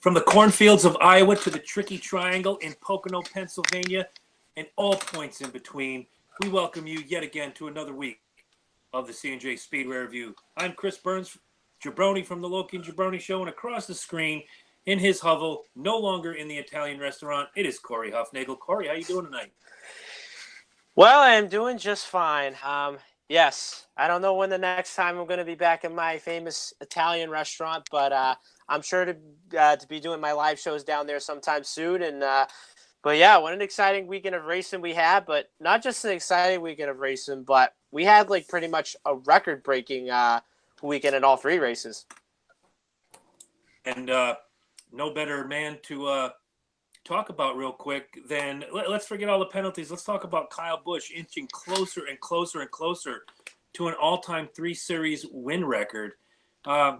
From the cornfields of Iowa to the tricky triangle in Pocono, Pennsylvania, and all points in between, we welcome you yet again to another week of the C J Speedway Review. I'm Chris Burns, Jabroni from the Loki and Jabroni Show, and across the screen, in his hovel, no longer in the Italian restaurant, it is Corey Huffnagel. Corey, how you doing tonight? Well, I'm doing just fine. Yes, I don't know when the next time I'm going to be back in my famous Italian restaurant, but I'm sure to be doing my live shows down there sometime soon. And but yeah, what an exciting weekend of racing we had! But not just an exciting weekend of racing, but we had like pretty much a record-breaking weekend in all three races. And no better man to talk about real quick than let's forget all the penalties. Let's talk about Kyle Busch inching closer and closer and closer to an all-time 3 Series win record.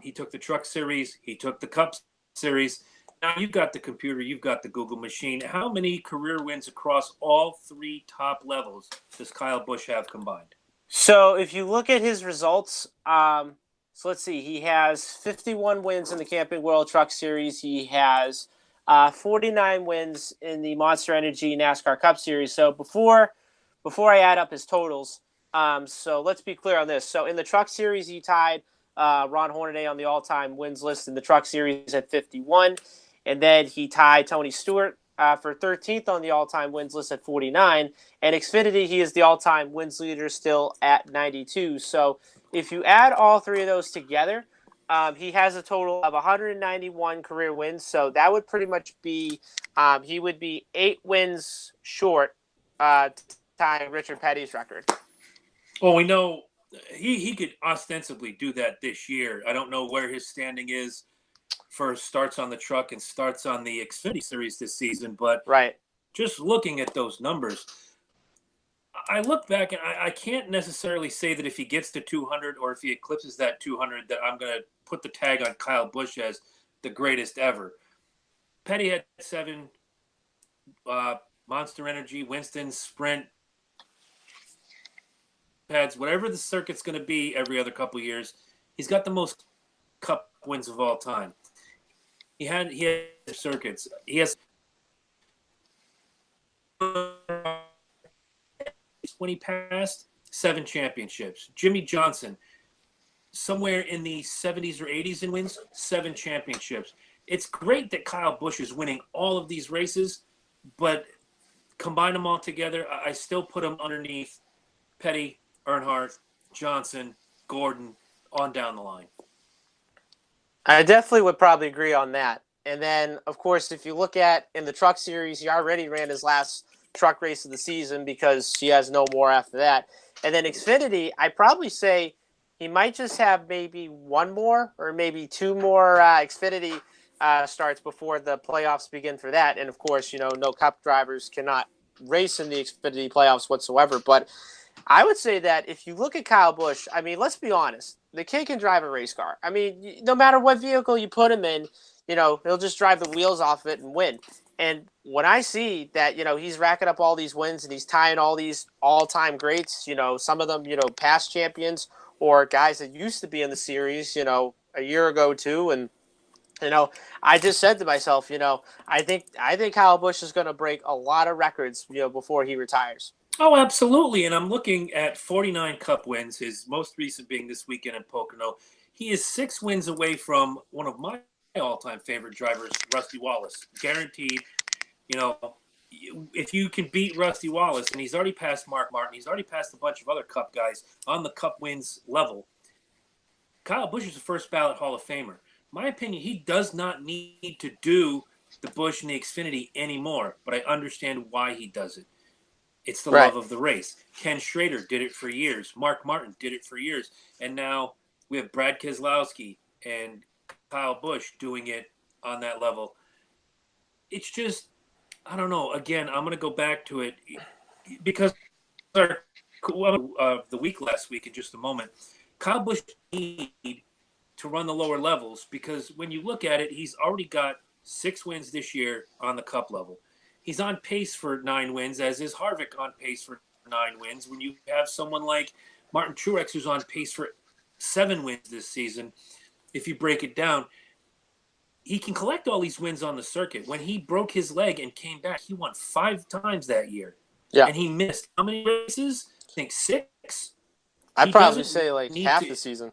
He took the Truck Series. He took the Cup Series. Now you've got the computer. You've got the Google machine. How many career wins across all 3 top levels does Kyle Busch have combined? So if you look at his results, so let's see. He has 51 wins in the Camping World Truck Series. He has 49 wins in the Monster Energy NASCAR Cup Series. So before I add up his totals, so let's be clear on this. So in the Truck Series, he tied Ron Hornaday on the all-time wins list in the Truck Series at 51. And then he tied Tony Stewart for 13th on the all-time wins list at 49. And Xfinity, he is the all-time wins leader still at 92. So if you add all 3 of those together, he has a total of 191 career wins. So that would pretty much be, he would be 8 wins short tying Richard Petty's record. Well, we know he could ostensibly do that this year. I don't know where his standing is for starts on the truck and starts on the Xfinity Series this season, but right. Just looking at those numbers, I look back and I can't necessarily say that if he gets to 200 or if he eclipses that 200 that I'm going to put the tag on Kyle Busch as the greatest ever. Petty had 7, Monster Energy, Winston, Sprint, pads, whatever the circuit's going to be every other couple years. He's got the most Cup wins of all time. He had circuits. He has when he passed 7 championships. Jimmy Johnson, somewhere in the 70s or 80s in wins, 7 championships. It's great that Kyle Busch is winning all of these races, but combine them all together, I still put him underneath Petty, Earnhardt, Johnson, Gordon, on down the line. I definitely would probably agree on that. And then, of course, if you look at in the Truck Series, he already ran his last truck race of the season because he has no more after that. And then Xfinity, I'd probably say he might just have maybe 1 more or maybe 2 more Xfinity starts before the playoffs begin for that. And, of course, no Cup drivers cannot race in the Xfinity playoffs whatsoever. But I would say that if you look at Kyle Busch, I mean, let's be honest. The kid can drive a race car. I mean, no matter what vehicle you put him in, he'll just drive the wheels off of it and win. And when I see that, he's racking up all these wins and he's tying all these all-time greats, some of them, past champions or guys that used to be in the series, a year ago too. And, I just said to myself, I think Kyle Busch is going to break a lot of records, before he retires. Oh, absolutely. And I'm looking at 49 Cup wins, his most recent being this weekend in Pocono. He is 6 wins away from one of my all-time favorite drivers, Rusty Wallace. Guaranteed, if you can beat Rusty Wallace, and he's already passed Mark Martin, he's already passed a bunch of other Cup guys on the Cup wins level. Kyle Busch is a first ballot Hall of Famer. My opinion, he does not need to do the Busch and the Xfinity anymore, but I understand why he does it. It's the love of the race. Ken Schrader did it for years. Mark Martin did it for years. And now we have Brad Keselowski and Kyle Busch doing it on that level. It's just, I don't know. Again, I'm going to go back to it because the week last week in just a moment, Kyle Busch need to run the lower levels because when you look at it, he's already got 6 wins this year on the Cup level. He's on pace for 9 wins, as is Harvick on pace for 9 wins. When you have someone like Martin Truex who's on pace for 7 wins this season, if you break it down, he can collect all these wins on the circuit. When he broke his leg and came back, he won 5 times that year. Yeah. And he missed how many races? I think 6. I'd He probably doesn't say like need half to. the season.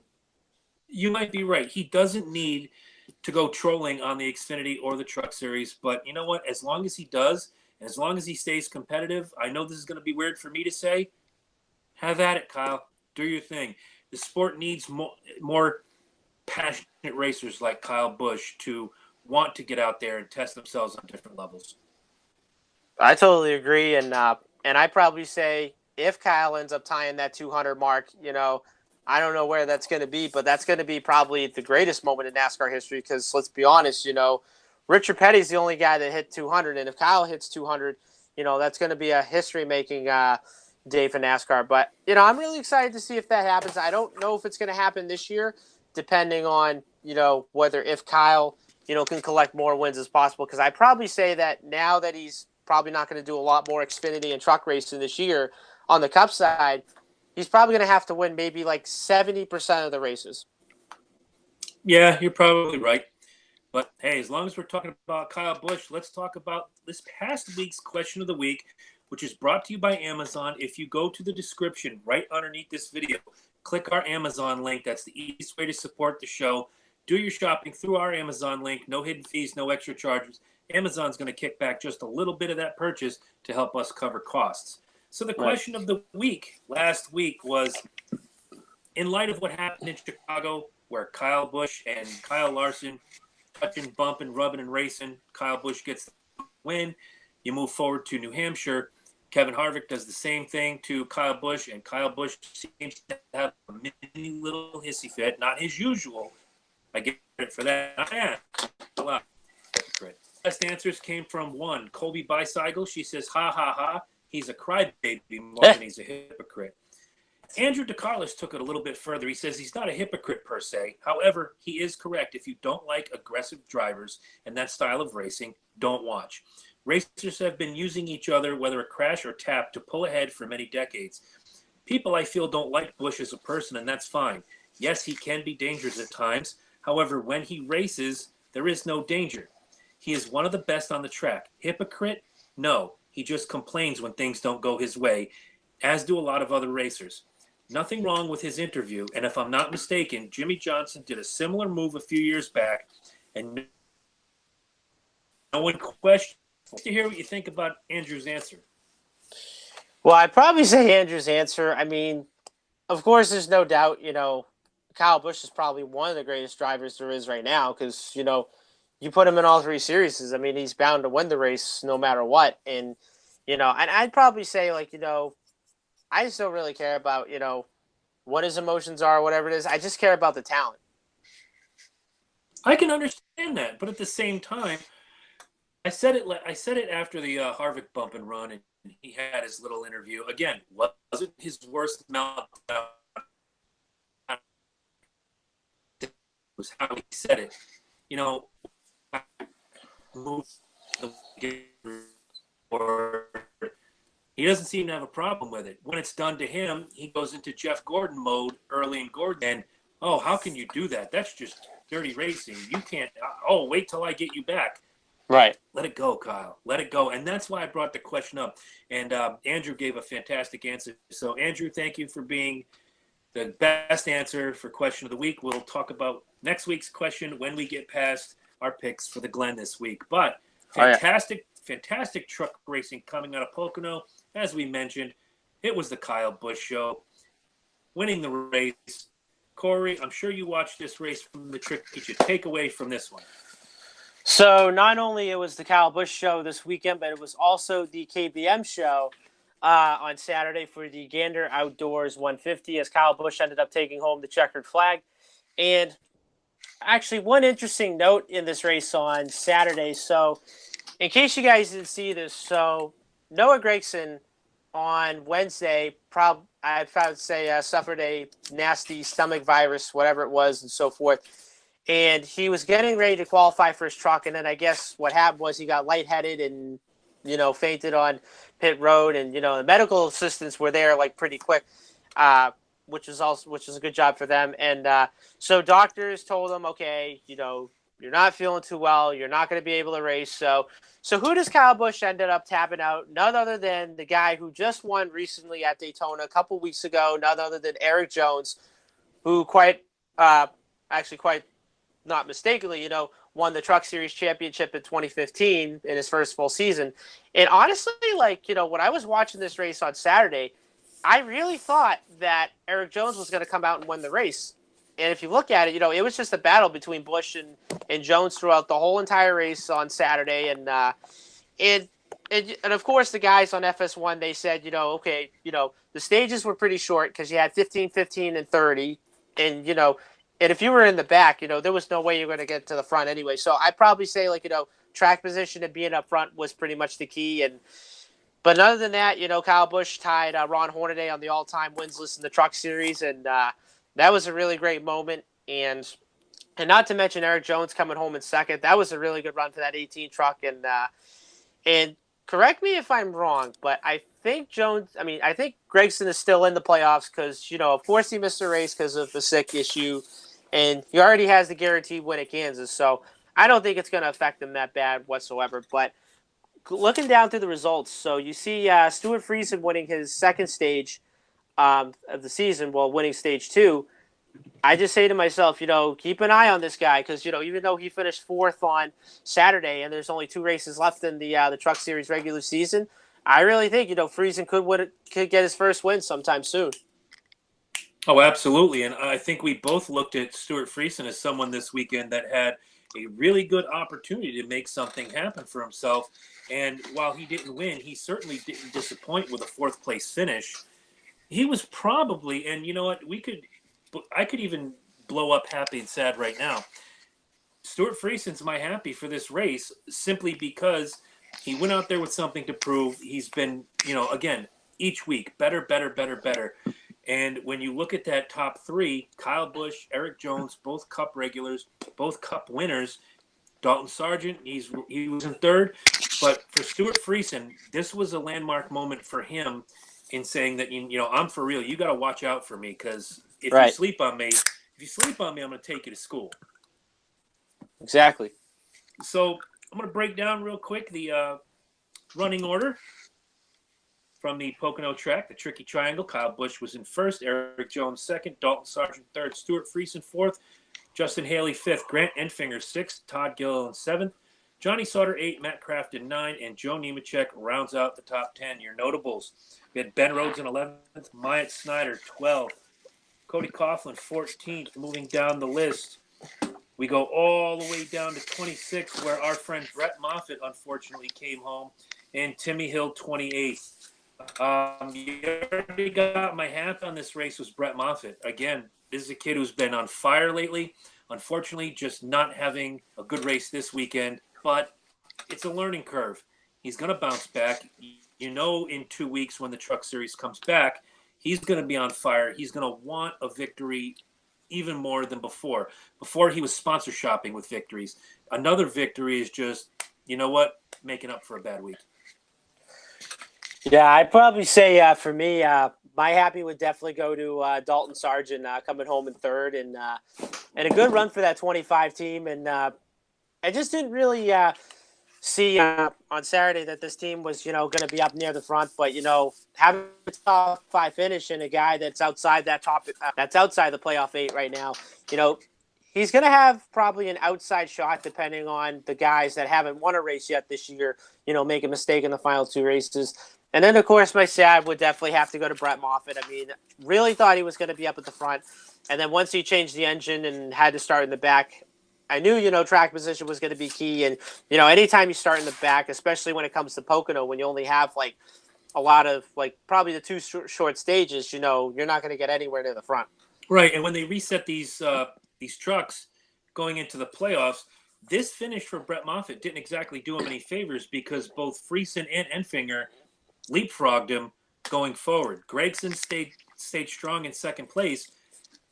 You might be right. He doesn't need to go trolling on the Xfinity or the Truck Series. But you know what? As long as he does, as long as he stays competitive, I know this is going to be weird for me to say. Have at it, Kyle. Do your thing. The sport needs more passionate racers like Kyle Busch to want to get out there and test themselves on different levels. I totally agree, and I probably say if Kyle ends up tying that 200 mark, I don't know where that's going to be, but that's going to be probably the greatest moment in NASCAR history because let's be honest, Richard Petty's the only guy that hit 200, and if Kyle hits 200, that's going to be a history-making day for NASCAR. But, I'm really excited to see if that happens. I don't know if it's going to happen this year, depending on, whether if Kyle, can collect more wins as possible, because I probably say that now that he's probably not going to do a lot more Xfinity and truck racing this year on the Cup side, he's probably going to have to win maybe like 70% of the races. Yeah, you're probably right. But hey, as long as we're talking about Kyle Busch, let's talk about this past week's question of the week, which is brought to you by Amazon. If you go to the description right underneath this video, click our Amazon link. That's the easiest way to support the show. Do your shopping through our Amazon link. No hidden fees, no extra charges. Amazon's going to kick back just a little bit of that purchase to help us cover costs. So the question of the week last week was, in light of what happened in Chicago, where Kyle Busch and Kyle Larson touching, bumping, rubbing, and racing, Kyle Busch gets the win. You move forward to New Hampshire. Kevin Harvick does the same thing to Kyle Busch, and Kyle Busch seems to have a mini little hissy fit, not his usual. I get it for that. Wow. Best answers came from one, Colby Bicycle. She says, ha, ha, ha. He's a crybaby more than he's a hypocrite. Andrew DeCarlos took it a little bit further. He says he's not a hypocrite per se. However, he is correct. If you don't like aggressive drivers and that style of racing, don't watch. Racers have been using each other, whether a crash or tap, to pull ahead for many decades. People, I feel, don't like Busch as a person, and that's fine. Yes, he can be dangerous at times. However, when he races, there is no danger. He is one of the best on the track. Hypocrite? No. He just complains when things don't go his way, as do a lot of other racers. Nothing wrong with his interview, and if I'm not mistaken, Jimmy Johnson did a similar move a few years back, and no one questioned. To hear what you think about Andrew's answer. Well, I'd probably say Andrew's answer. I mean, of course, there's no doubt, Kyle Busch is probably one of the greatest drivers there is right now because, you put him in all 3 series. I mean, he's bound to win the race no matter what. And, and I'd probably say, like, I just don't really care about, what his emotions are, whatever it is. I just care about the talent. I can understand that, but at the same time, I said it after the Harvick bump and run, and he had his little interview. Again, wasn't his worst meltdown. Was how he said it. Or he doesn't seem to have a problem with it. When it's done to him, he goes into Jeff Gordon mode early in Gordon. And, oh, how can you do that? That's just dirty racing. You can't. Oh, wait till I get you back. Right. Let it go, Kyle. Let it go. And that's why I brought the question up. And Andrew gave a fantastic answer. So, Andrew, thank you for being the best answer for question of the week. We'll talk about next week's question when we get past our picks for the Glen this week. But fantastic truck racing coming out of Pocono. As we mentioned, it was the Kyle Busch show. Winning the race. Corey, I'm sure you watched this race from the trick. Get your takeaway from this one. So not only it was the Kyle Busch show this weekend, but it was also the KBM show on Saturday for the Gander Outdoors 150 as Kyle Busch ended up taking home the checkered flag. And actually one interesting note in this race on Saturday. So in case you guys didn't see this, so Noah Gragson on Wednesday suffered a nasty stomach virus, whatever it was, and so forth. And he was getting ready to qualify for his truck, and then I guess what happened was he got lightheaded and, fainted on pit road, and, the medical assistants were there like pretty quick, which is a good job for them. And so doctors told him, okay, You're not feeling too well. You're not going to be able to race. So who does Kyle Busch ended up tapping out? None other than the guy who just won recently at Daytona a couple weeks ago. None other than Eric Jones, who quite not mistakenly, won the Truck Series championship in 2015 in his first full season. And honestly, when I was watching this race on Saturday, I really thought that Eric Jones was going to come out and win the race. And if you look at it, it was just a battle between Busch and Jones throughout the whole entire race on Saturday. And of course, the guys on FS1, they said, okay, the stages were pretty short because you had 15, 15, and 30. And, and if you were in the back, there was no way you were going to get to the front anyway. So I'd probably say, track position and being up front was pretty much the key. But other than that, Kyle Busch tied Ron Hornaday on the all-time wins list in the Truck Series. And that was a really great moment. And not to mention Eric Jones coming home in second. That was a really good run for that 18 truck. And correct me if I'm wrong, but I think Gragson is still in the playoffs because, of course he missed a race because of the sick issue. And he already has the guaranteed win at Kansas. So I don't think it's going to affect him that bad whatsoever. But looking down through the results, so you see Stewart Friesen winning his second stage of the season, winning stage 2. I just say to myself, keep an eye on this guy because, even though he finished fourth on Saturday and there's only 2 races left in the Truck Series regular season, I really think, Friesen could get his first win sometime soon. Oh, absolutely. And I think we both looked at Stewart Friesen as someone this weekend that had a really good opportunity to make something happen for himself. And while he didn't win, he certainly didn't disappoint with a 4th place finish. He was probably, and you know what, I could even blow up happy and sad right now. Stewart Friesen's my happy for this race simply because he went out there with something to prove. He's been, again, each week, better. And when you look at that top 3, Kyle Busch, Eric Jones, both Cup regulars, both Cup winners, Dalton Sargent, he was in 3rd. But for Stewart Friesen, this was a landmark moment for him in saying that, I'm for real. You got to watch out for me because if you sleep on me, I'm going to take you to school. Exactly. So I'm going to break down real quick the running order from the Pocono track, the Tricky Triangle. Kyle Busch was in 1st, Eric Jones 2nd, Dalton Sargent 3rd, Stewart Friesen 4th, Justin Haley 5th, Grant Enfinger 6th, Todd Gilliland 7th, Johnny Sauter 8, Matt Crafton 9, and Joe Nemechek rounds out the top 10. Your notables: we had Ben Rhodes in 11th, Myatt Snyder 12th, Cody Coughlin 14th. Moving down the list, we go all the way down to 26, where our friend Brett Moffitt unfortunately came home, and Timmy Hill 28th. You already got my hat on this race was Brett Moffitt. Again, this is a kid who's been on fire lately. Unfortunately, just not having a good race this weekend, but it's a learning curve. He's going to bounce back. In 2 weeks when the Truck Series comes back, he's going to be on fire. He's going to want a victory even more than before. Before, he was sponsor shopping with victories. Another victory is just, making up for a bad week. Yeah, I'd probably say for me, my happy would definitely go to Dalton Sargent coming home in 3rd and a good run for that 25 team. And I just didn't really see on Saturday that this team was, going to be up near the front. But, having a top 5 finish and a guy that's outside that that's outside the playoff 8 right now, he's going to have probably an outside shot depending on the guys that haven't won a race yet this year, make a mistake in the final 2 races. And then, of course, my sad would definitely have to go to Brett Moffitt. I mean, really thought he was going to be up at the front. And then once he changed the engine and had to start in the back, I knew, track position was going to be key. And, anytime you start in the back, especially when it comes to Pocono, when you only have, a lot of, probably the 2 short stages, you're not going to get anywhere near the front. Right, and when they reset these trucks going into the playoffs, this finish for Brett Moffitt didn't exactly do him any favors because both Friesen and Enfinger leapfrogged him going forward. Gragson stayed strong in 2nd place,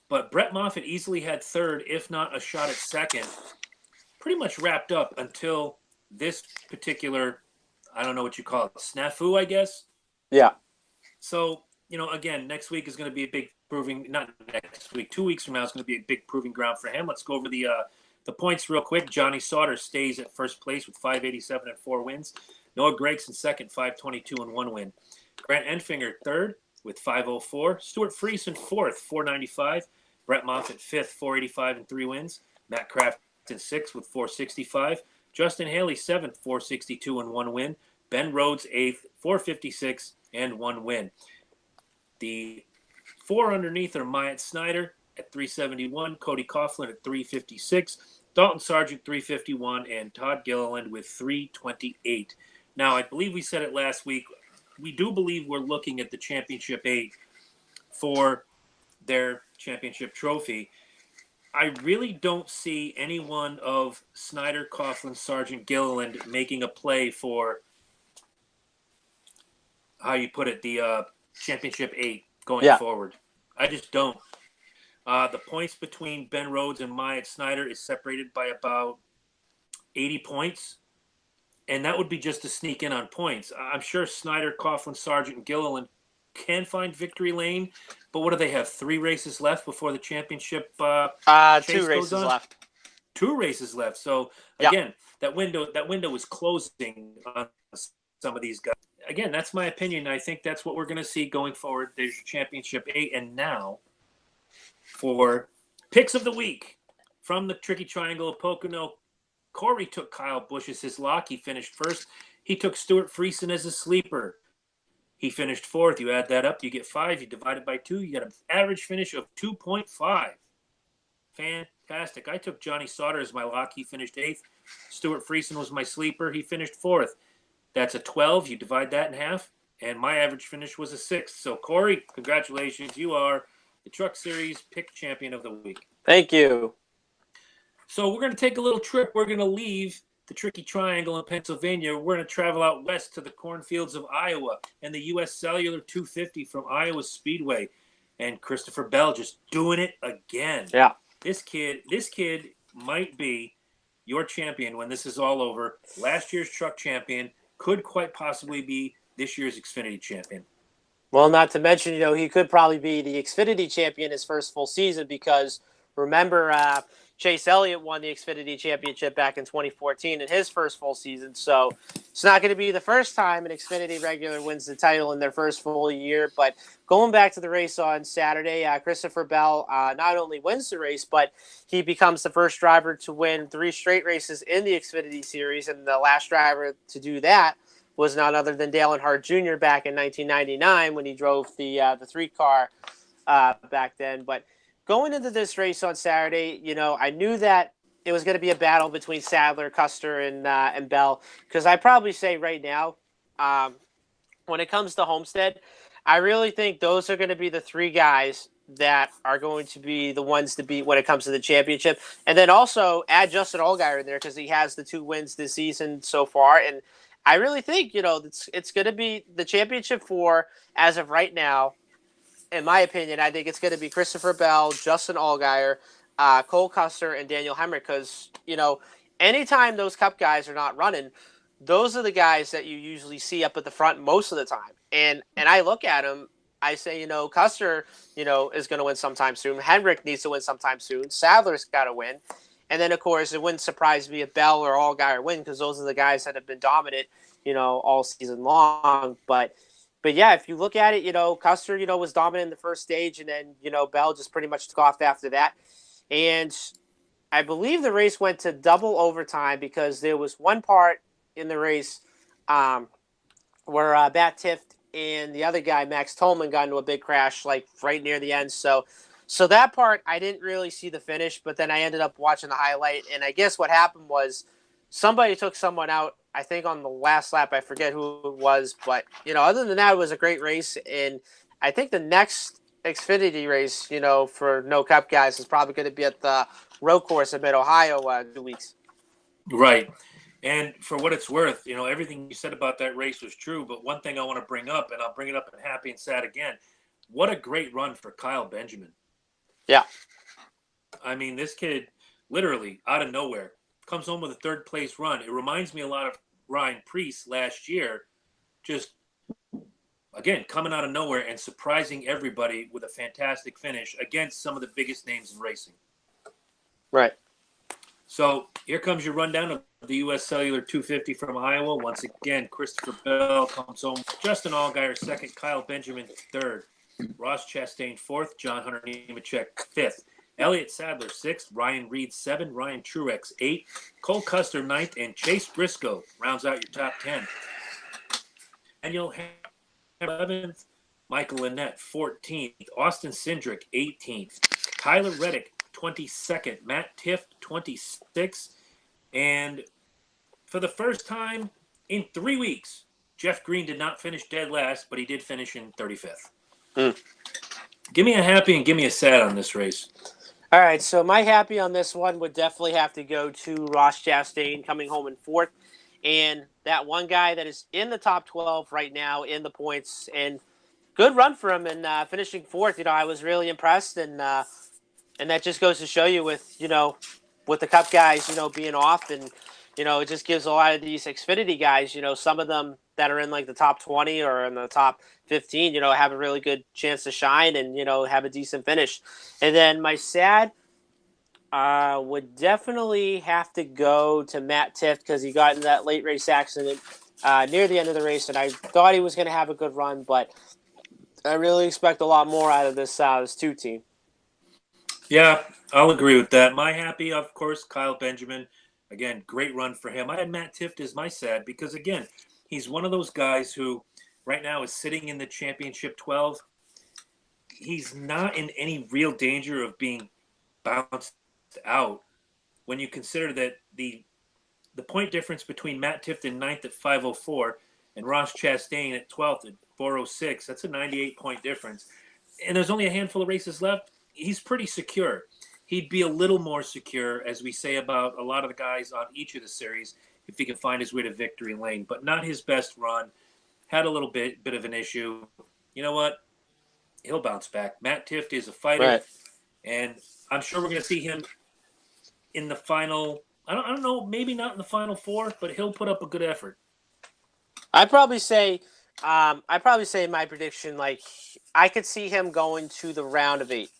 but Brett Moffitt easily had 3rd, if not a shot at 2nd. Pretty much wrapped up until this particular, I don't know what you call it, snafu, I guess? Yeah. So, again, next week is going to be a big proving, not next week, 2 weeks from now is going to be a big proving ground for him. Let's go over the The points real quick. Johnny Sauter stays at first place with 587 and 4 wins. Noah Gragson second, 522 and 1 win. Grant Enfinger third with 504. Stuart Friesen fourth, 495. Brett Moffitt fifth, 485 and 3 wins. Matt Crafton sixth with 465. Justin Haley seventh, 462 and 1 win. Ben Rhodes eighth, 456 and 1 win. The 4 underneath are Myatt Snyder at 371, Cody Coughlin at 356, Dalton Sargent 351, and Todd Gilliland with 328. Now, I believe we said it last week. We do believe we're looking at the Championship 8 for their championship trophy. I really don't see anyone of Snyder, Coughlin, Sargent, Gilliland making a play for, how you put it, the Championship 8 going forward. I just don't. The points between Ben Rhodes and Myatt Snyder is separated by about 80 points, and that would be just to sneak in on points. I'm sure Snyder, Coughlin, Sargent, and Gilliland can find victory lane, but what do they have? 3 races left before the championship 2 races left. 2 races left. So again, that window is closing on some of these guys. Again, that's my opinion. I think that's what we're going to see going forward. There's Championship 8, and now for picks of the week from the Tricky Triangle of Pocono, Corey took Kyle Busch as his lock. He finished first. He took Stuart Friesen as a sleeper. He finished fourth. You add that up, you get 5. You divide it by 2, you get an average finish of 2.5. Fantastic. I took Johnny Sauter as my lock. He finished 8th. Stuart Friesen was my sleeper. He finished 4th. That's a 12. You divide that in half, and my average finish was a 6. So, Corey, congratulations. You are the Truck Series Pick Champion of the Week. Thank you. So we're going to take a little trip. We're going to leave the Tricky Triangle in Pennsylvania. We're going to travel out west to the cornfields of Iowa and the U.S. Cellular 250 from Iowa Speedway. And Christopher Bell just doing it again. Yeah. This kid might be your champion when this is all over. Last year's truck champion could quite possibly be this year's Xfinity champion. Well, not to mention, he could probably be the Xfinity champion his first full season because remember, Chase Elliott won the Xfinity championship back in 2014 in his first full season. So it's not going to be the first time an Xfinity regular wins the title in their first full year. But going back to the race on Saturday, Christopher Bell not only wins the race, but he becomes the first driver to win 3 straight races in the Xfinity series. And the last driver to do that was none other than Dale Earnhardt Jr. back in 1999 when he drove the 3-car back then. But going into this race on Saturday, I knew that it was going to be a battle between Sadler, Custer, and Bell. Because I probably say right now, when it comes to Homestead, I really think those are going to be the 3 guys that are going to be the ones to beat when it comes to the championship. And then also add Justin Allgaier in there because he has the 2 wins this season so far. And I really think, it's going to be the championship 4 as of right now. In my opinion, I think it's going to be Christopher Bell, Justin Allgaier, Cole Custer, and Daniel Hemrick because, anytime those Cup guys are not running, those are the guys that you usually see up at the front most of the time. And I look at them, I say, Custer, is going to win sometime soon. Hemrick needs to win sometime soon. Sadler's got to win. And then, of course, it wouldn't surprise me if Bell or Allgaier win because those are the guys that have been dominant, all season long. But yeah, if you look at it, Custer, was dominant in the first stage, and then, Bell just pretty much took off after that. And I believe the race went to double overtime because there was one part in the race where Matt Tifft and the other guy, Max Tolman, got into a big crash, like right near the end. So that part, I didn't really see the finish, but then I ended up watching the highlight, and I guess what happened was somebody took someone out, I think on the last lap. I forget who it was, but, other than that, it was a great race, and I think the next Xfinity race, for no Cup guys is probably going to be at the road course in Mid-Ohio in 2 weeks. Right. And for what it's worth, everything you said about that race was true, but one thing I want to bring up, and I'll bring it up in happy and sad again, what a great run for Kyle Benjamin. Yeah. I mean, this kid literally out of nowhere comes home with a 3rd place run. It reminds me a lot of Ryan Preece last year, just again coming out of nowhere and surprising everybody with a fantastic finish against some of the biggest names in racing. Right. So here comes your rundown of the U.S. Cellular 250 from Iowa. Once again, Christopher Bell comes home. Justin Allgaier second. Kyle Benjamin third. Ross Chastain fourth. John Hunter Nemechek fifth. Elliott Sadler sixth. Ryan Reed seventh. Ryan Truex eighth. Cole Custer ninth. And Chase Briscoe rounds out your top 10. Daniel 11th. Michael Annett 14th. Austin Cindric 18th. Tyler Reddick 22nd. Matt Tiff 26th. And for the first time in 3 weeks, Jeff Green did not finish dead last, but he did finish in 35th. Give me a happy and give me a sad on this race. All right, so my happy on this one would definitely have to go to Ross Chastain coming home in fourth. And that one guy that is in the top 12 right now in the points. And good run for him and finishing fourth. I was really impressed. And that just goes to show you with the Cup guys, being off. And, it just gives a lot of these Xfinity guys, some of them that are in like the top 20 or in the top 15, have a really good chance to shine and, have a decent finish. And then my sad would definitely have to go to Matt Tiff because he got in that late race accident near the end of the race. And I thought he was going to have a good run, but I really expect a lot more out of this 2 team. Yeah, I'll agree with that. My happy, of course, Kyle Benjamin. Again, great run for him. I had Matt Tifft as my sad because, again, he's one of those guys who right now is sitting in the championship 12. He's not in any real danger of being bounced out when you consider that the point difference between Matt Tifft in 9th at 504 and Ross Chastain at 12th at 406, that's a 98-point difference. And there's only a handful of races left. He's pretty secure. He'd be a little more secure, as we say about a lot of the guys on each of the series, if he can find his way to victory lane. But not his best run. Had a little bit of an issue. You know what? He'll bounce back. Matt Tifft is a fighter, Right. And I'm sure we're going to see him in the final. I don't know, maybe not in the final 4, but he'll put up a good effort. I'd probably say my prediction, like I could see him going to the round of 8.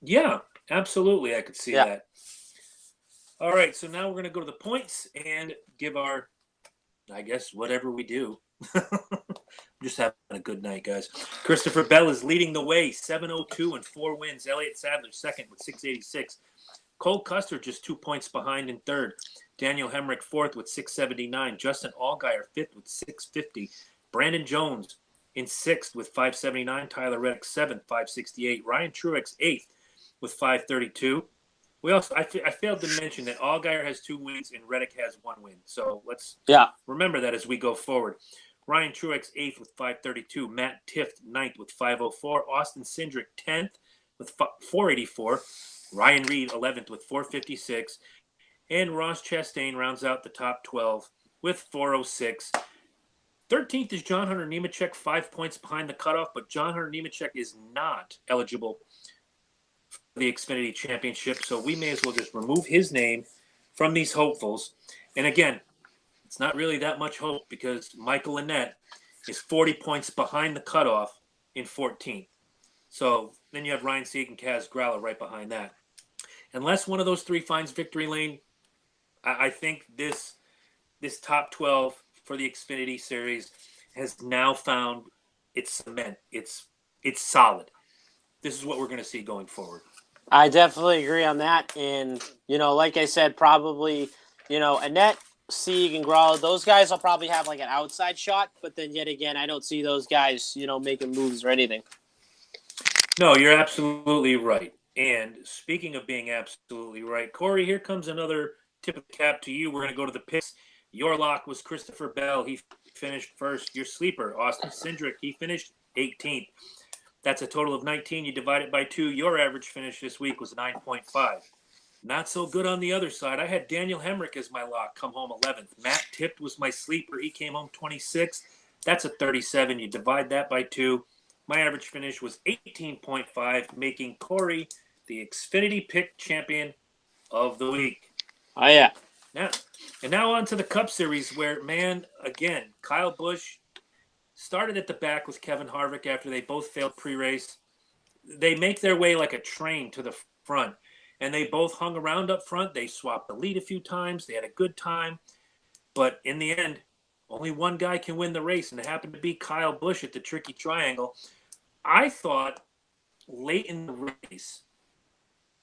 Yeah, absolutely. I could see that. All right, so now we're going to go to the points and give our, I guess, whatever we do. Just having a good night, guys. Christopher Bell is leading the way, 702 and 4 wins. Elliott Sadler second with 686. Cole Custer just 2 points behind in third. Daniel Hemrick fourth with 679. Justin Allgaier fifth with 650. Brandon Jones in sixth with 579. Tyler Reddick seventh, 568. Ryan Truex eighth with 532. I failed to mention that Allgaier has 2 wins and Reddick has 1 win. So let's remember that as we go forward. Ryan Truex 8th with 532. Matt Tifft 9th with 504. Austin Cindric 10th with 484. Ryan Reed 11th with 456. And Ross Chastain rounds out the top 12 with 406. 13th is John Hunter Nemechek, 5 points behind the cutoff, but John Hunter Nemechek is not eligible for the Xfinity Championship, so we may as well just remove his name from these hopefuls. And again, it's not really that much hope because Michael Annett is 40 points behind the cutoff in 14th. So then you have Ryan Sieg and Kaz Gralla right behind that. Unless one of those 3 finds victory lane, I think this top 12 for the Xfinity Series has now found its cement. It's solid. This is what we're going to see going forward. I definitely agree on that. And, like I said, probably, Annett, Sieg, and Gralla, those guys will probably have like an outside shot. But then yet again, I don't see those guys, making moves or anything. No, you're absolutely right. And speaking of being absolutely right, Corey, here comes another tip of the cap to you. We're going to go to the picks. Your lock was Christopher Bell. He finished first. Your sleeper, Austin Cindric, he finished 18th. That's a total of 19. You divide it by 2. Your average finish this week was 9.5. Not so good on the other side. I had Daniel Hemrick as my lock, come home 11th. Matt Tifft was my sleeper. He came home 26th. That's a 37. You divide that by 2. My average finish was 18.5, making Corey the Xfinity Pick Champion of the week. Oh, yeah. Now on to the Cup Series where, man, again, Kyle Busch started at the back with Kevin Harvick after they both failed pre-race. They make their way like a train to the front. and they both hung around up front. They swapped the lead a few times. They had a good time. But in the end, only one guy can win the race, and it happened to be Kyle Busch at the Tricky Triangle. I thought late in the race,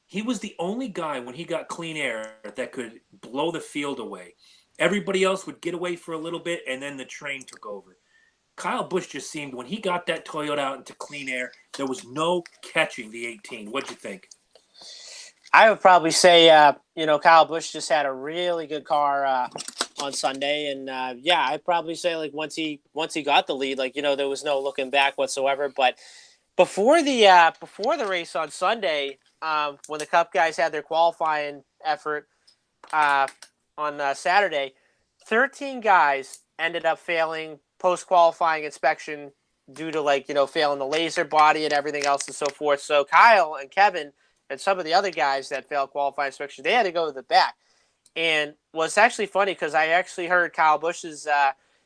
he was the only guy when he got clean air that could blow the field away. Everybody else would get away for a little bit, and then the train took over. Kyle Busch just seemed, when he got that Toyota out into clean air, there was no catching the 18. What'd you think? I would probably say, Kyle Busch just had a really good car on Sunday, and I'd probably say like once he got the lead, there was no looking back whatsoever. But before the race on Sunday, when the Cup guys had their qualifying effort on Saturday, 13 guys ended up failing post-qualifying inspection due to failing the laser body and everything else and so forth. So Kyle and Kevin and some of the other guys that failed qualifying inspection, they had to go to the back. And what's actually funny, because I actually heard Kyle Busch's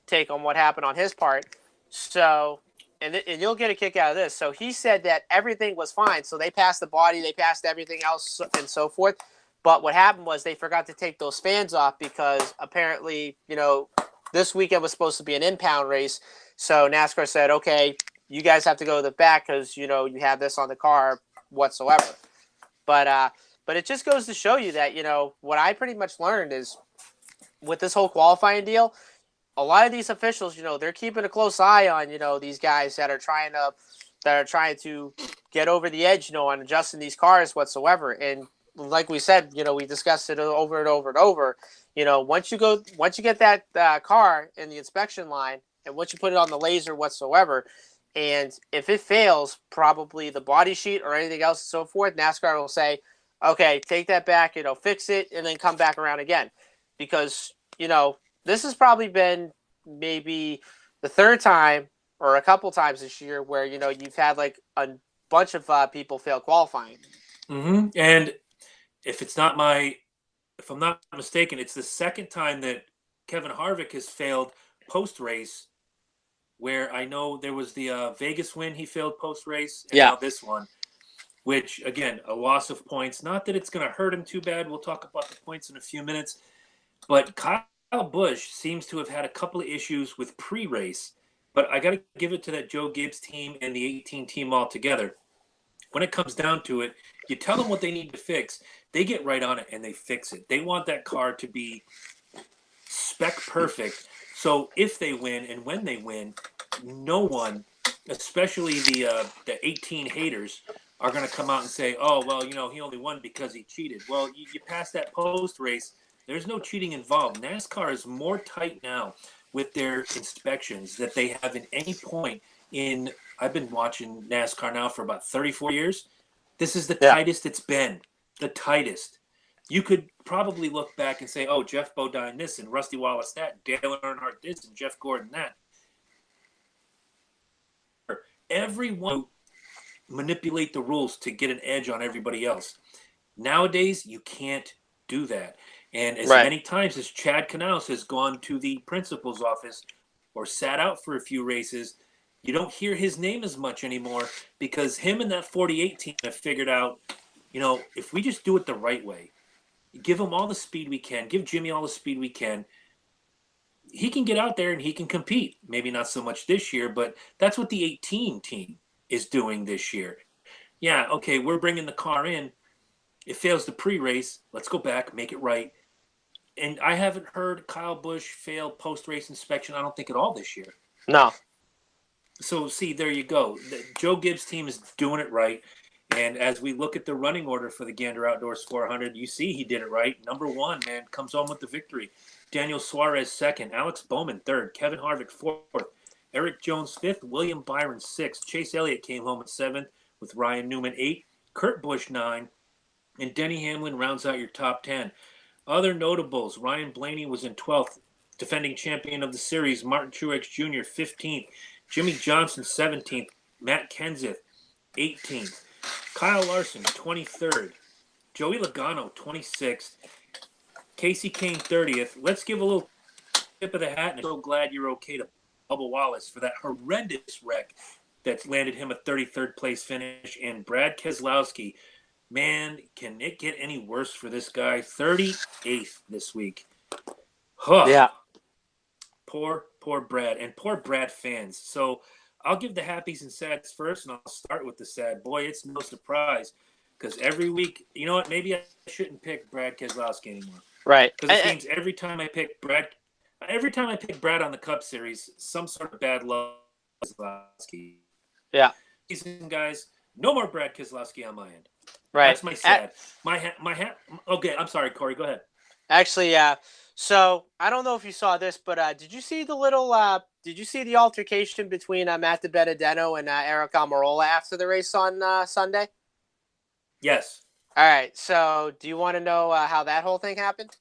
take on what happened on his part. So, and you'll get a kick out of this. So he said that everything was fine. So they passed the body, they passed everything else and so forth. But what happened was they forgot to take those fans off because apparently, this weekend was supposed to be an impound race. So NASCAR said, okay, you guys have to go to the back because, you have this on the car whatsoever. But it just goes to show you that, what I pretty much learned is with this whole qualifying deal, a lot of these officials, they're keeping a close eye on, these guys that are trying to get over the edge, on adjusting these cars whatsoever. And like we said, we discussed it over and over and over. Once you get that car in the inspection line, and once you put it on the laser whatsoever, and if it fails, probably the body sheet or anything else and so forth, NASCAR will say, okay, take that back, fix it, and then come back around again. Because, this has probably been maybe the third time or a couple times this year where, you've had like a bunch of people fail qualifying. Mm-hmm. And if I'm not mistaken, it's the second time that Kevin Harvick has failed post-race, where I know there was the Vegas win he failed post-race, and now this one, which, again, a loss of points. Not that it's going to hurt him too bad. We'll talk about the points in a few minutes. But Kyle Busch seems to have had a couple of issues with pre-race, but I got to give it to that Joe Gibbs team and the 18 team altogether. When it comes down to it, you tell them what they need to fix. They get right on it and they fix it. They want that car to be spec perfect. So if they win and when they win, no one, especially the 18 haters, are going to come out and say, oh, well, he only won because he cheated. Well, you pass that post race. There's no cheating involved. NASCAR is more tight now with their inspections that they have in any point in. I've been watching NASCAR now for about 34 years. This is the tightest it's been. The tightest. You could probably look back and say, oh, Jeff Bodine this and Rusty Wallace that, Dale Earnhardt this and Jeff Gordon that. Everyone manipulate the rules to get an edge on everybody else. Nowadays, you can't do that. And as many times as Chad Knaus has gone to the principal's office or sat out for a few races, you don't hear his name as much anymore because him and that 48 team have figured out, if we just do it the right way, give him all the speed we can, give Jimmy all the speed we can, he can get out there and he can compete. Maybe not so much this year, but that's what the 18 team is doing this year. Yeah, okay, we're bringing the car in. It fails the pre-race. Let's go back, make it right. And I haven't heard Kyle Busch fail post-race inspection, I don't think, at all this year. No. So, see, there you go. The Joe Gibbs team is doing it right. And as we look at the running order for the Gander Outdoors 400, you see he did it right. Number one, man, comes home with the victory. Daniel Suarez second. Alex Bowman third. Kevin Harvick fourth. Eric Jones fifth. William Byron sixth. Chase Elliott came home at seventh with Ryan Newman eighth. Kurt Busch nine. And Denny Hamlin rounds out your top 10. Other notables, Ryan Blaney was in 12th. Defending champion of the series, Martin Truex Jr., 15th. Jimmy Johnson, 17th. Matt Kenseth, 18th. Kyle Larson, 23rd. Joey Logano, 26th. Casey Kane, 30th. Let's give a little tip of the hat, and I'm so glad you're okay to Bubba Wallace for that horrendous wreck that's landed him a 33rd place finish. And Brad Keselowski, Man, can it get any worse for this guy? 38th this week. Huh. Yeah. Poor Brad, and poor Brad fans. So I'll give the happies and sads first, and I'll start with the sad. Boy, it's no surprise because every week, you know what? Maybe I shouldn't pick Brad Keselowski anymore Right. because it seems every time I pick Brad on the Cup Series, some sort of bad luck. Keselowski. Yeah. Season, guys, no more Brad Keselowski on my end. Right. That's my sad. Okay, I'm sorry, Corey. Go ahead. Actually, so I don't know if you saw this, but did you see did you see the altercation between Matt DiBenedetto and Eric Almirola after the race on Sunday? Yes. All right. So do you want to know how that whole thing happened?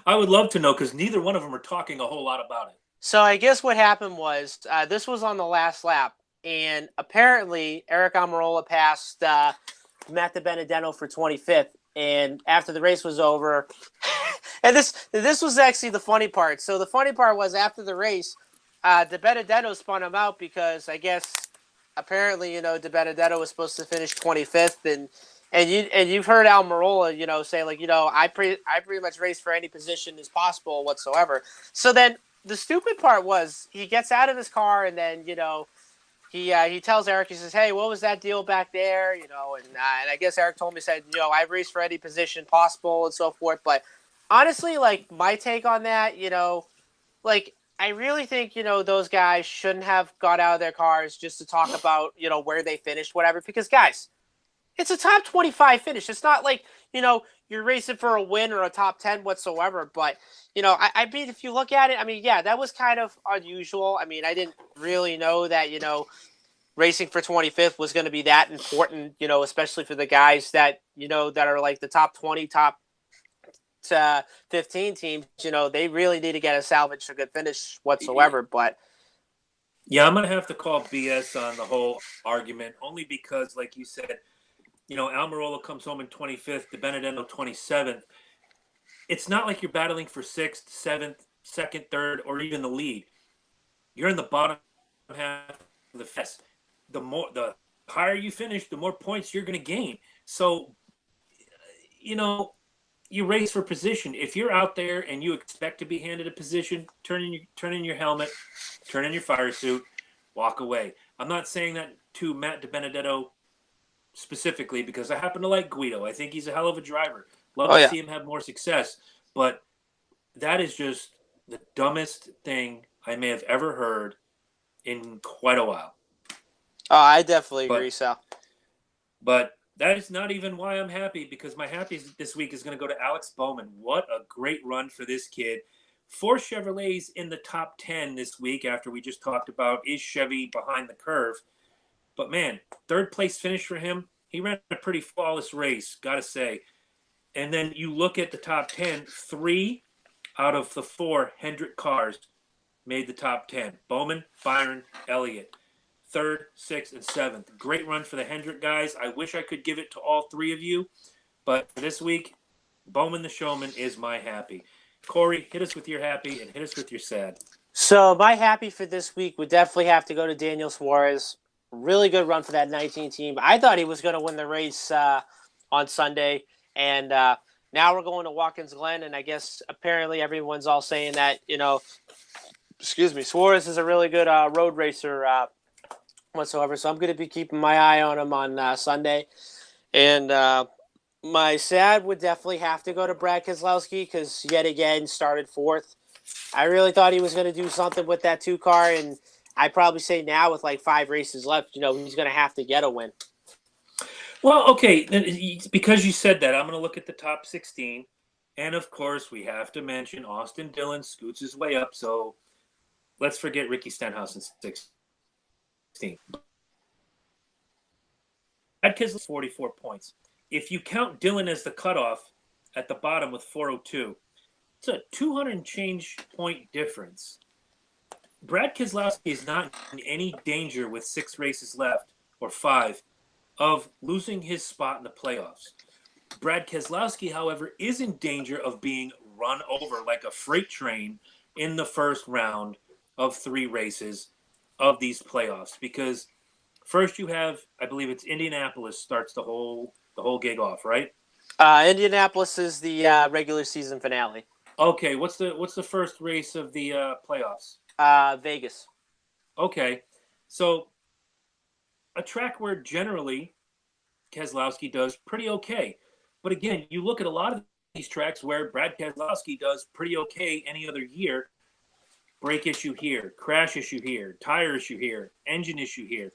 I would love to know because neither one of them are talking a whole lot about it. So I guess what happened was this was on the last lap, and apparently Eric Almirola passed Matt DiBenedetto for 25th. And after the race was over, and this was actually the funny part. So the funny part was after the race, DiBenedetto spun him out because I guess apparently DiBenedetto was supposed to finish 25th, and you've heard Almirola say like I pretty much race for any position as possible whatsoever. So then the stupid part was he gets out of his car and then he tells Eric, he says, "Hey, what was that deal back there?" And I guess Eric told me, said, "I've raced for any position possible and so forth." But honestly, like my take on that, like I really think those guys shouldn't have got out of their cars just to talk about where they finished, whatever. Because guys, it's a top 25 finish. It's not like you're racing for a win or a top 10 whatsoever. But I mean, if you look at it, I mean, yeah, that was kind of unusual. I mean, I didn't really know that racing for 25th was going to be that important, especially for the guys that, that are like the top 20, top 15 teams, they really need to get a salvage a good finish whatsoever. But yeah, I'm going to have to call BS on the whole argument only because, like you said, Almirola comes home in 25th, DiBenedetto 27th. It's not like you're battling for 6th, 7th, 2nd, 3rd, or even the lead. You're in the bottom half of the fest. The higher you finish, the more points you're going to gain. So, you race for position. If you're out there and you expect to be handed a position, turn in your helmet, turn in your fire suit, walk away. I'm not saying that to Matt DiBenedetto specifically because I happen to like Guido. I think he's a hell of a driver. Love to see him have more success. But that is just the dumbest thing I may have ever heard in quite a while. Oh, I definitely agree, Sal. But that is not even why I'm happy because my happy this week is going to go to Alex Bowman. What a great run for this kid. 4 Chevrolets in the top 10 this week after we just talked about is Chevy behind the curve. But, man, 3rd place finish for him. He ran a pretty flawless race, got to say. And then you look at the top 10, 3 out of the 4 Hendrick cars made the top 10. Bowman, Byron, Elliott. 3rd, 6th, and 7th. Great run for the Hendrick guys. I wish I could give it to all 3 of you. But for this week, Bowman the Showman is my happy. Corey, hit us with your happy and hit us with your sad. So my happy for this week would definitely have to go to Daniel Suarez. Really good run for that 19 team. I thought he was going to win the race on Sunday. And now we're going to Watkins Glen. And I guess apparently everyone's all saying that, Suarez is a really good road racer whatsoever. So I'm going to be keeping my eye on him on Sunday. And my sad would definitely have to go to Brad Keselowski because yet again started 4th. I really thought he was going to do something with that 2 car, and I'd probably say now with like 5 races left, he's going to have to get a win. Well, okay, because you said that, I'm going to look at the top 16. And, of course, we have to mention Austin Dillon scoots his way up, so let's forget Ricky Stenhouse in 16. Brad Keselowski 44 points. If you count Dillon as the cutoff at the bottom with 402, it's a 200 and change point difference. Brad Keselowski is not in any danger with 6 races left, or 5, of losing his spot in the playoffs. Brad Keselowski, however, is in danger of being run over like a freight train in the first round of 3 races of these playoffs because first you have, I believe it's Indianapolis starts the whole the whole gig off, right? Indianapolis is the regular season finale. Okay, what's the first race of the playoffs? Vegas. Okay, so a track where generally Keselowski does pretty okay, but again, you look at a lot of these tracks where Brad Keselowski does pretty okay any other year. Brake issue here, crash issue here, tire issue here, engine issue here.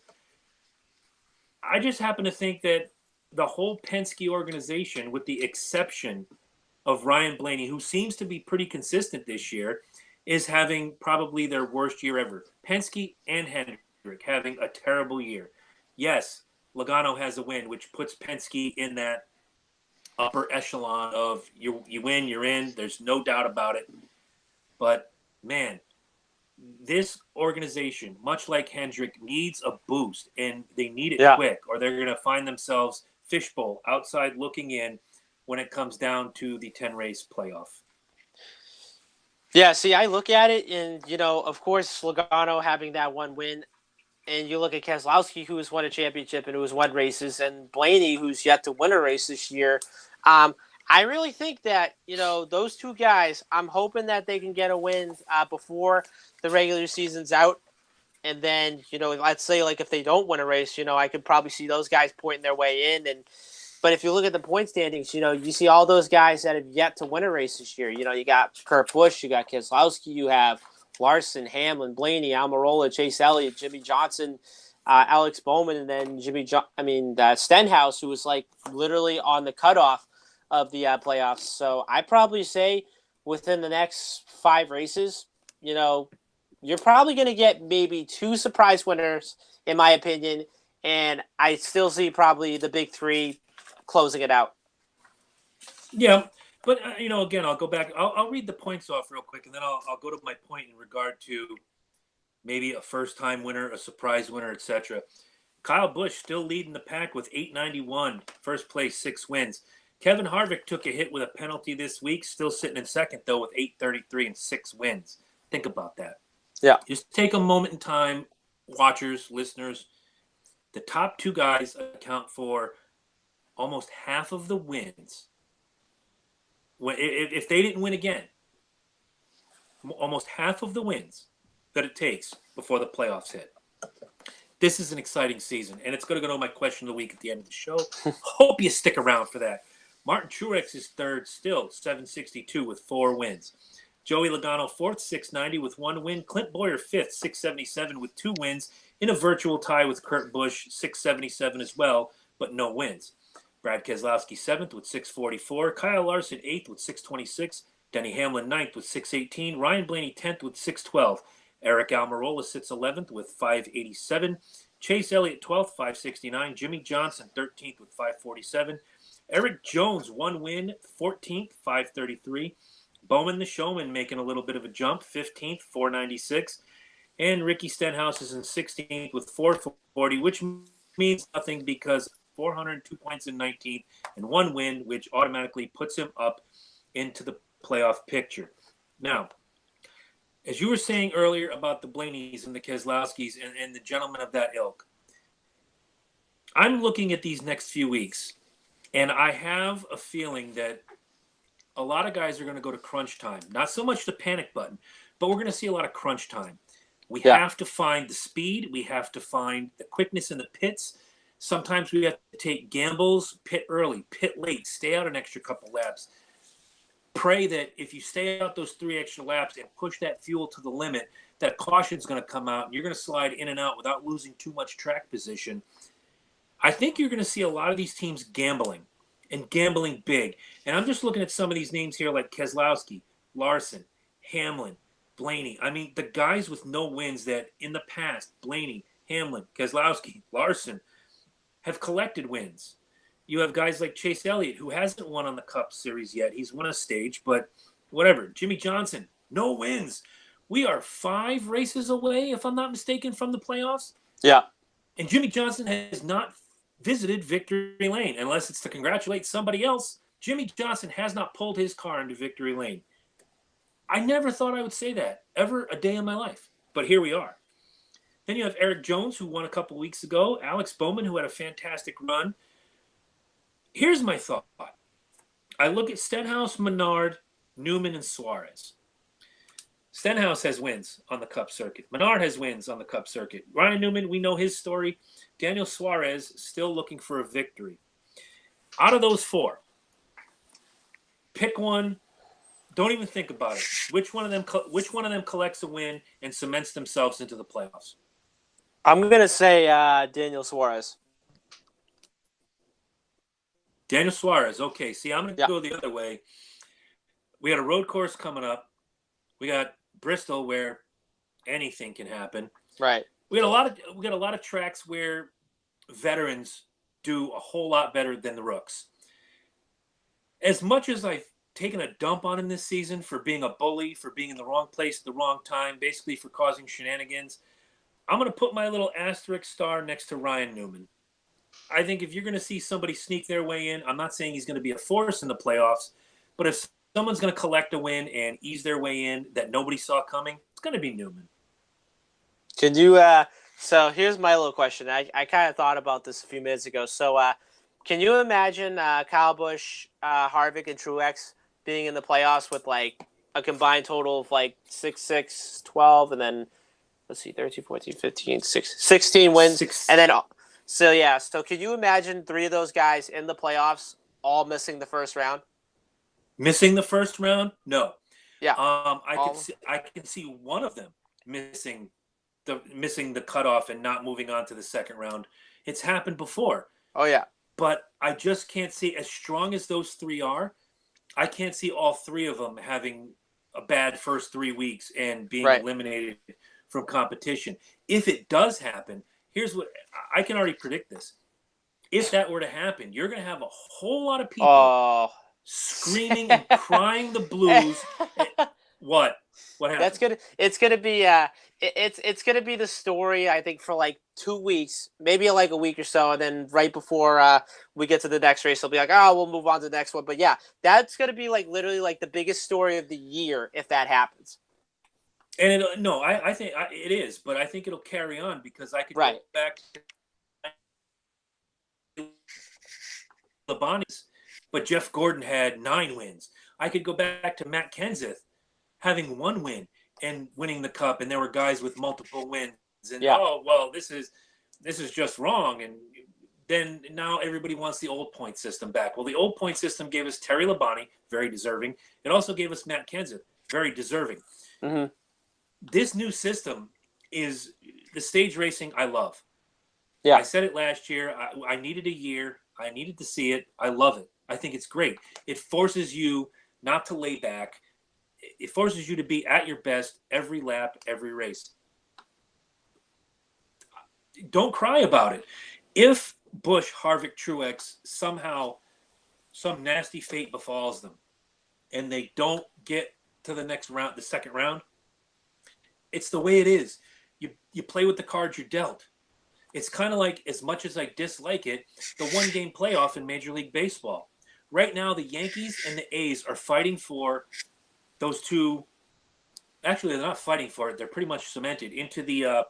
I just happen to think that the whole Penske organization, with the exception of Ryan Blaney, who seems to be pretty consistent this year, is having probably their worst year ever. Penske and Hendrick having a terrible year. Yes, Logano has a win, which puts Penske in that upper echelon of you win, you're in. There's no doubt about it. But, man, this organization, much like Hendrick, needs a boost, and they need it quick, or they're going to find themselves fishbowl outside looking in when it comes down to the 10-race playoff. Yeah, see, I look at it, and, of course, Logano having that one win, and you look at Keselowski, who has won a championship and who has won races, and Blaney, who's yet to win a race this year. I really think that, those two guys, I'm hoping that they can get a win before the regular season's out. And then, let's say, like, if they don't win a race, I could probably see those guys pointing their way in. But if you look at the point standings, you see all those guys that have yet to win a race this year. You got Kurt Busch, you got Keselowski, you have Larson, Hamlin, Blaney, Almirola, Chase Elliott, Jimmy Johnson, Alex Bowman, and then Stenhouse, who was, like, literally on the cutoff of the playoffs. So I probably say within the next 5 races, you're probably going to get maybe 2 surprise winners, in my opinion, and I still see probably the big 3 closing it out. Yeah, but again, I'll go back. I'll read the points off real quick, and then I'll go to my point in regard to maybe a first-time winner, a surprise winner, etc. Kyle Busch still leading the pack with 891, first place, 6 wins. Kevin Harvick took a hit with a penalty this week, still sitting in second, though, with 833 and 6 wins. Think about that. Yeah. Just take a moment in time, watchers, listeners. The top 2 guys account for almost half of the wins. If they didn't win again, almost half of the wins that it takes before the playoffs hit. This is an exciting season, and it's going to go to my question of the week at the end of the show. Hope you stick around for that. Martin Truex is third still, 762 with 4 wins. Joey Logano fourth, 690 with 1 win. Clint Boyer fifth, 677 with 2 wins, in a virtual tie with Kurt Busch, 677 as well, but no wins. Brad Keselowski seventh with 644. Kyle Larson eighth with 626. Denny Hamlin ninth with 618. Ryan Blaney 10th with 612. Eric Almirola sits 11th with 587. Chase Elliott 12th, 569. Jimmy Johnson 13th with 547. Eric Jones 1 win, 14th, 533. Bowman the Showman making a little bit of a jump, 15th, 496. And Ricky Stenhouse is in 16th with 440, which means nothing because 402 points in 19th and 1 win, which automatically puts him up into the playoff picture. Now, as you were saying earlier about the Blaneys and the Keselowskis and the gentlemen of that ilk, I'm looking at these next few weeks, and I have a feeling that a lot of guys are going to go to crunch time. Not so much the panic button, but we're going to see a lot of crunch time. We have to find the speed. We have to find the quickness in the pits. Sometimes we have to take gambles, pit early, pit late, stay out an extra couple laps. Pray that if you stay out those 3 extra laps and push that fuel to the limit, that caution's going to come out and you're going to slide in and out without losing too much track position. I think you're going to see a lot of these teams gambling and gambling big. And I'm just looking at some of these names here like Keselowski, Larson, Hamlin, Blaney. I mean, the guys with no wins that in the past, Blaney, Hamlin, Keselowski, Larson, have collected wins. You have guys like Chase Elliott, who hasn't won on the Cup Series yet. He's won a stage, but whatever. Jimmy Johnson, no wins. We are 5 races away, if I'm not mistaken, from the playoffs. Yeah. And Jimmy Johnson has not visited victory lane, unless it's to congratulate somebody else. Jimmy Johnson has not pulled his car into victory lane. I never thought I would say that ever a day in my life, but here we are. Then you have Eric Jones, who won a couple weeks ago. Alex Bowman, who had a fantastic run. Here's my thought. I look at Stenhouse, Menard, Newman, and Suarez. Stenhouse has wins on the Cup circuit. Menard has wins on the Cup circuit. Ryan Newman, we know his story. Daniel Suarez still looking for a victory. Out of those four, pick one. Don't even think about it. Which one of them collects a win and cements themselves into the playoffs? I'm gonna say Daniel Suarez. Daniel Suarez. Okay, see, I'm going to Yeah. go the other way. We got a road course coming up. We got Bristol, where anything can happen. Right. We got a lot of tracks where veterans do a whole lot better than the rooks. As much as I've taken a dump on him this season for being a bully, for being in the wrong place at the wrong time, basically for causing shenanigans, I'm going to put my little asterisk star next to Ryan Newman. I think if you're going to see somebody sneak their way in, I'm not saying he's going to be a force in the playoffs, but if someone's going to collect a win and ease their way in that nobody saw coming, it's going to be Newman. Could you so here's my little question. I kind of thought about this a few minutes ago. So can you imagine Kyle Busch, Harvick, and Truex being in the playoffs with like a combined total of like 6, 6, 12, and then let's see, 13, 14, 15, 16 wins. And then so could you imagine 3 of those guys in the playoffs all missing the first round? Missing the first round? No. Yeah. I can see one of them missing the cutoff and not moving on to the second round. It's happened before. Oh yeah. But I just can't see, as strong as those 3 are, I can't see all 3 of them having a bad first 3 weeks and being eliminated from competition. If it does happen, here's what I can already predict this. If that were to happen, you're going to have a whole lot of people screaming and crying the blues. What happened? That's good. It's gonna be it's gonna be the story, I think, for like 2 weeks, maybe like a week or so, and then right before we get to the next race, they'll be like, "Oh, we'll move on to the next one." But yeah, that's gonna be like literally like the biggest story of the year if that happens. And I think it is, but I think it'll carry on because I could go back to Labonte's, but Jeff Gordon had 9 wins. I could go back to Matt Kenseth having 1 win and winning the Cup, and there were guys with multiple wins. And this is just wrong. And then now everybody wants the old point system back. Well, the old point system gave us Terry Labonte, very deserving. It also gave us Matt Kenseth, very deserving. Mm-hmm. This new system is the stage racing I love. Yeah. I said it last year. I needed a year. I needed to see it. I love it. I think it's great. It forces you not to lay back. It forces you to be at your best every lap, every race. Don't cry about it. If Busch, Harvick, Truex, somehow some nasty fate befalls them and they don't get to the next round, the second round, it's the way it is. You play with the cards you're dealt. It's kind of like, as much as I dislike it, the 1-game playoff in Major League Baseball. Right now, the Yankees and the A's are fighting for those 2. Actually, they're not fighting for it. They're pretty much cemented into the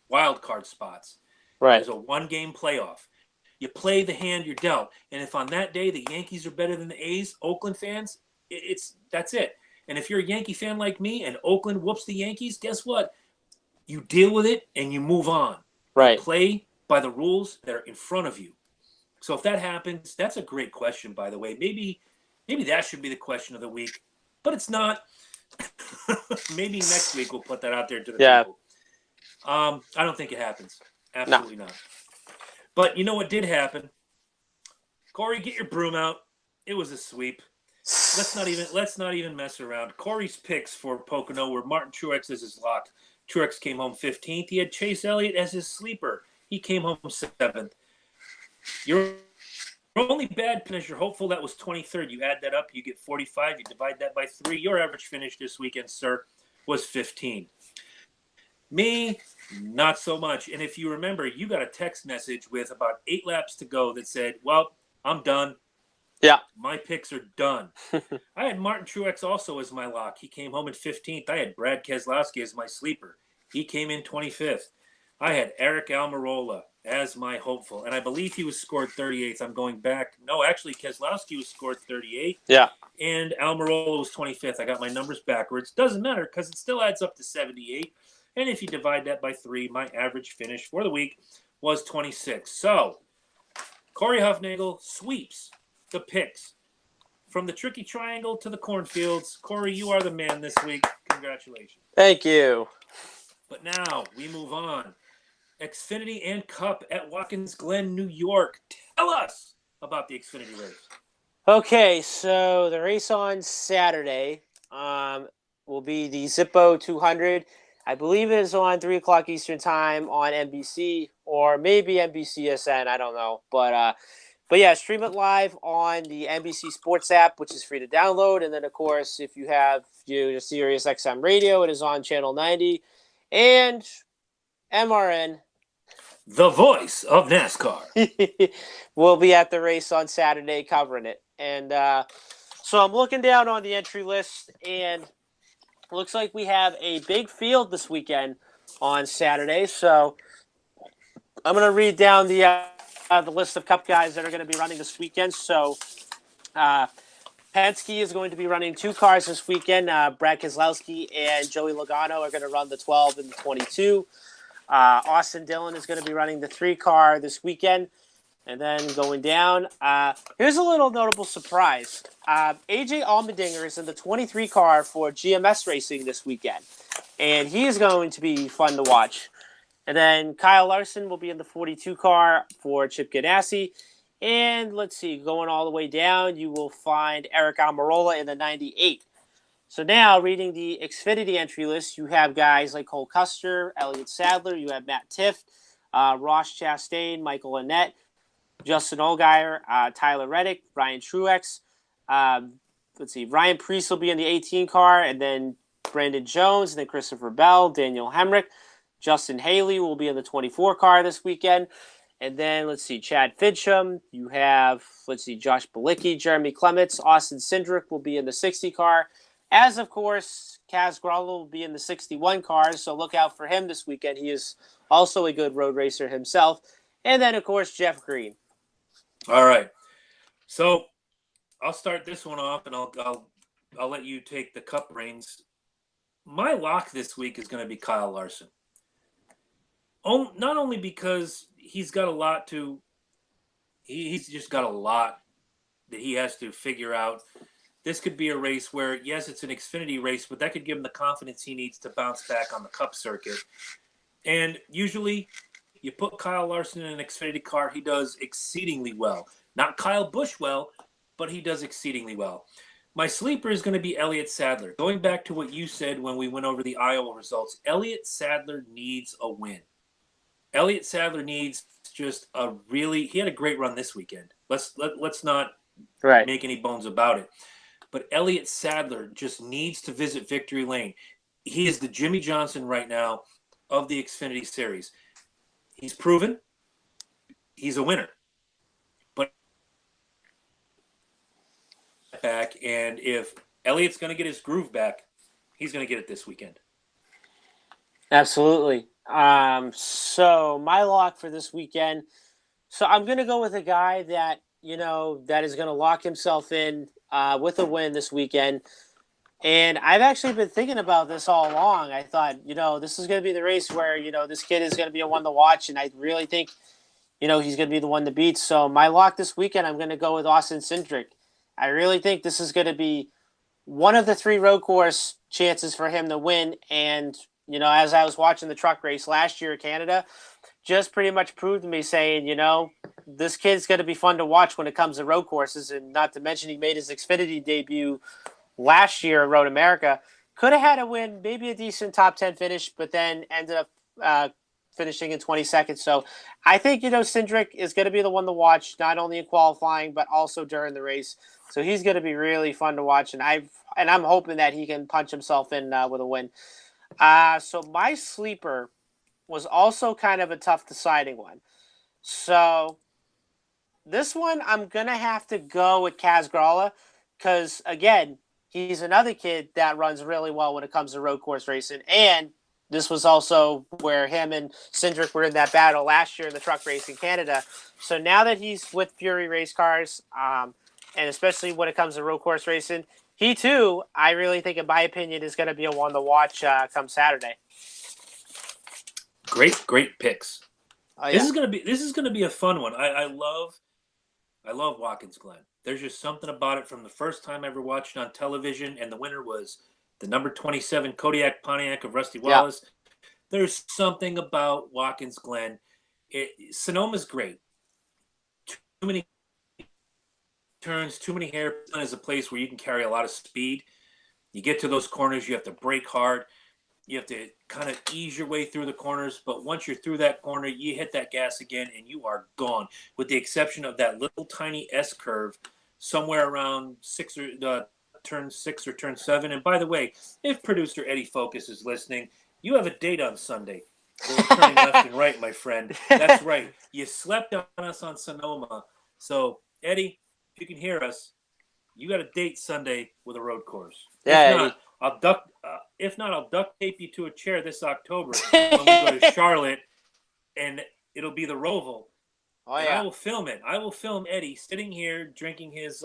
wild card spots. Right. There's a 1-game playoff. You play the hand you're dealt. And if on that day the Yankees are better than the A's, Oakland fans, that's it. And if you're a Yankee fan like me and Oakland whoops the Yankees, guess what? You deal with it and you move on. Right. You play by the rules that are in front of you. So if that happens, that's a great question, by the way. Maybe that should be the question of the week, but it's not. Maybe next week we'll put that out there to the people. I don't think it happens. Absolutely not. But you know what did happen? Corey, get your broom out. It was a sweep. Let's not even mess around. Corey's picks for Pocono were Martin Truex as his lock. Truex came home 15th. He had Chase Elliott as his sleeper. He came home 7th. Your only bad finish, you're hopeful, that was 23rd. You add that up, you get 45. You divide that by 3. Your average finish this weekend, sir, was 15. Me, not so much. And if you remember, you got a text message with about 8 laps to go that said, well, I'm done. Yeah. My picks are done. I had Martin Truex also as my lock. He came home in 15th. I had Brad Keselowski as my sleeper. He came in 25th. I had Eric Almirola as my hopeful. And I believe he was scored 38th. I'm going back. No, actually, Keselowski was scored 38th. Yeah. And Almirola was 25th. I got my numbers backwards. Doesn't matter because it still adds up to 78. And if you divide that by 3, my average finish for the week was 26. So, Corey Huffnagel sweeps the picks from the tricky triangle to the cornfields. Corey, you are the man this week. Congratulations. Thank you. But now we move on. Xfinity and Cup at Watkins Glen, New York. Tell us about the Xfinity race. Okay, so the race on Saturday will be the Zippo 200. I believe it is on 3 o'clock Eastern time on NBC or maybe NBCSN. I don't know. But yeah, stream it live on the NBC Sports app, which is free to download. And then, of course, if you have your Sirius XM radio, it is on Channel 90 and MRN. The voice of NASCAR. We'll be at the race on Saturday covering it. And so I'm looking down on the entry list, and looks like we have a big field this weekend on Saturday. So I'm going to read down the list of Cup guys that are going to be running this weekend. So Penske is going to be running 2 cars this weekend. Brad Keselowski and Joey Logano are going to run the 12 and the 22. Austin Dillon is going to be running the 3 car this weekend. And then going down, here's a little notable surprise. AJ Allmendinger is in the 23 car for GMS Racing this weekend. And he is going to be fun to watch. And then Kyle Larson will be in the 42 car for Chip Ganassi. And let's see, going all the way down, you will find Eric Almirola in the 98. So now, reading the Xfinity entry list, you have guys like Cole Custer, Elliott Sadler, you have Matt Tifft, Ross Chastain, Michael Annett, Justin Allgaier, Tyler Reddick, Ryan Truex. Let's see, Ryan Preece will be in the 18 car, and then Brandon Jones, and then Christopher Bell, Daniel Hemrick. Justin Haley will be in the 24 car this weekend. And then, let's see, Chad Fidsham. You have, Josh Bilicki, Jeremy Clements, Austin Cindric will be in the 60 car. As, of course, Kaz Grala will be in the 61 cars, so look out for him this weekend. He is also a good road racer himself. And then, of course, Jeff Green. All right. So I'll start this one off, and I'll let you take the Cup reins. My lock this week is going to be Kyle Larson. Not only because he's got a lot to – he's just got a lot that he has to figure out. This could be a race where, yes, it's an Xfinity race, but that could give him the confidence he needs to bounce back on the Cup circuit. And usually you put Kyle Larson in an Xfinity car, he does exceedingly well. Not Kyle Busch well, but he does exceedingly well. My sleeper is going to be Elliott Sadler. Going back to what you said when we went over the Iowa results, Elliott Sadler needs a win. Elliott Sadler needs just a really – he had a great run this weekend. Let's not make any bones about it. But Elliott Sadler just needs to visit victory lane. He is the Jimmy Johnson right now of the Xfinity Series. He's proven he's a winner. But back, and if Elliott's going to get his groove back, he's going to get it this weekend. Absolutely. So my lock for this weekend, so I'm going to go with a guy that, that is going to lock himself in with a win this weekend. And I've actually been thinking about this all along. I thought, this is going to be the race where, this kid is going to be a one to watch. And I really think, he's going to be the one to beat. So my lock this weekend, I'm going to go with Austin Cindric. I really think this is going to be one of the 3 road course chances for him to win. And, as I was watching the truck race last year in Canada, just pretty much proved to me saying, this kid's going to be fun to watch when it comes to road courses. And not to mention he made his Xfinity debut last year at Road America. Could have had a win, maybe a decent top 10 finish, but then ended up finishing in 22nd. So I think, Cindric is going to be the one to watch, not only in qualifying, but also during the race. So he's going to be really fun to watch. And I'm hoping that he can punch himself in with a win. So my sleeper was also kind of a tough deciding one. So this one, I'm going to have to go with Kaz Grala because, again, he's another kid that runs really well when it comes to road course racing. And this was also where him and Cindric were in that battle last year in the truck race in Canada. So now that he's with Fury Race Cars, and especially when it comes to road course racing, he too, I really think, in my opinion, is going to be a one to watch come Saturday. Great picks. Oh, yeah. This is gonna be a fun one. I love Watkins Glen. There's just something about it from the first time I ever watched it on television, and the winner was the number 27 Kodiak Pontiac of Rusty Wallace. There's something about Watkins Glen. Sonoma's great. Too many turns, too many hairpins is a place where you can carry a lot of speed. You get to those corners, you have to brake hard. You have to kind of ease your way through the corners, but once you're through that corner, you hit that gas again, and you are gone. With the exception of that little tiny S curve, somewhere around turn 6 or turn 7. And by the way, if producer Eddie Focus is listening, you have a date on Sunday. We're turning left and right, my friend. That's right. You slept on us on Sonoma, so Eddie, if you can hear us, you got a date Sunday with a road course. Yeah. If not, I'll duct tape you to a chair this October when we go to Charlotte, and it'll be the Roval. Oh, yeah. I will film it. I will film Eddie sitting here drinking his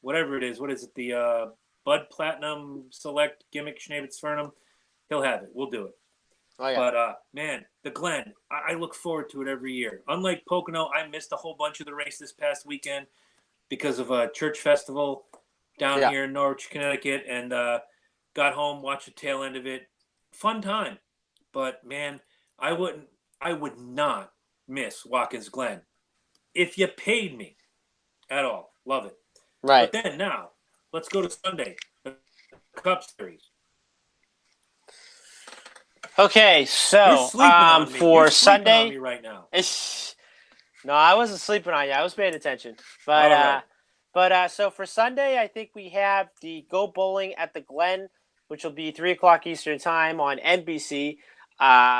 whatever it is. What is it? The Bud Platinum Select Gimmick Schnabitzfernum. He'll have it. We'll do it. Oh, yeah. But man, the Glen, I look forward to it every year. Unlike Pocono, I missed a whole bunch of the race this past weekend because of a church festival down here in Norwich, Connecticut, and got home, watched the tail end of it. Fun time. But man, I would not miss Watkins Glen if you paid me at all. Love it. Right. But then now, let's go to Sunday, the Cup Series. Okay, so for Sunday, on me right now. No, I wasn't sleeping on you. I was paying attention. But so for Sunday, I think we have the Go Bowling at the Glen, which will be 3:00 Eastern time on NBC.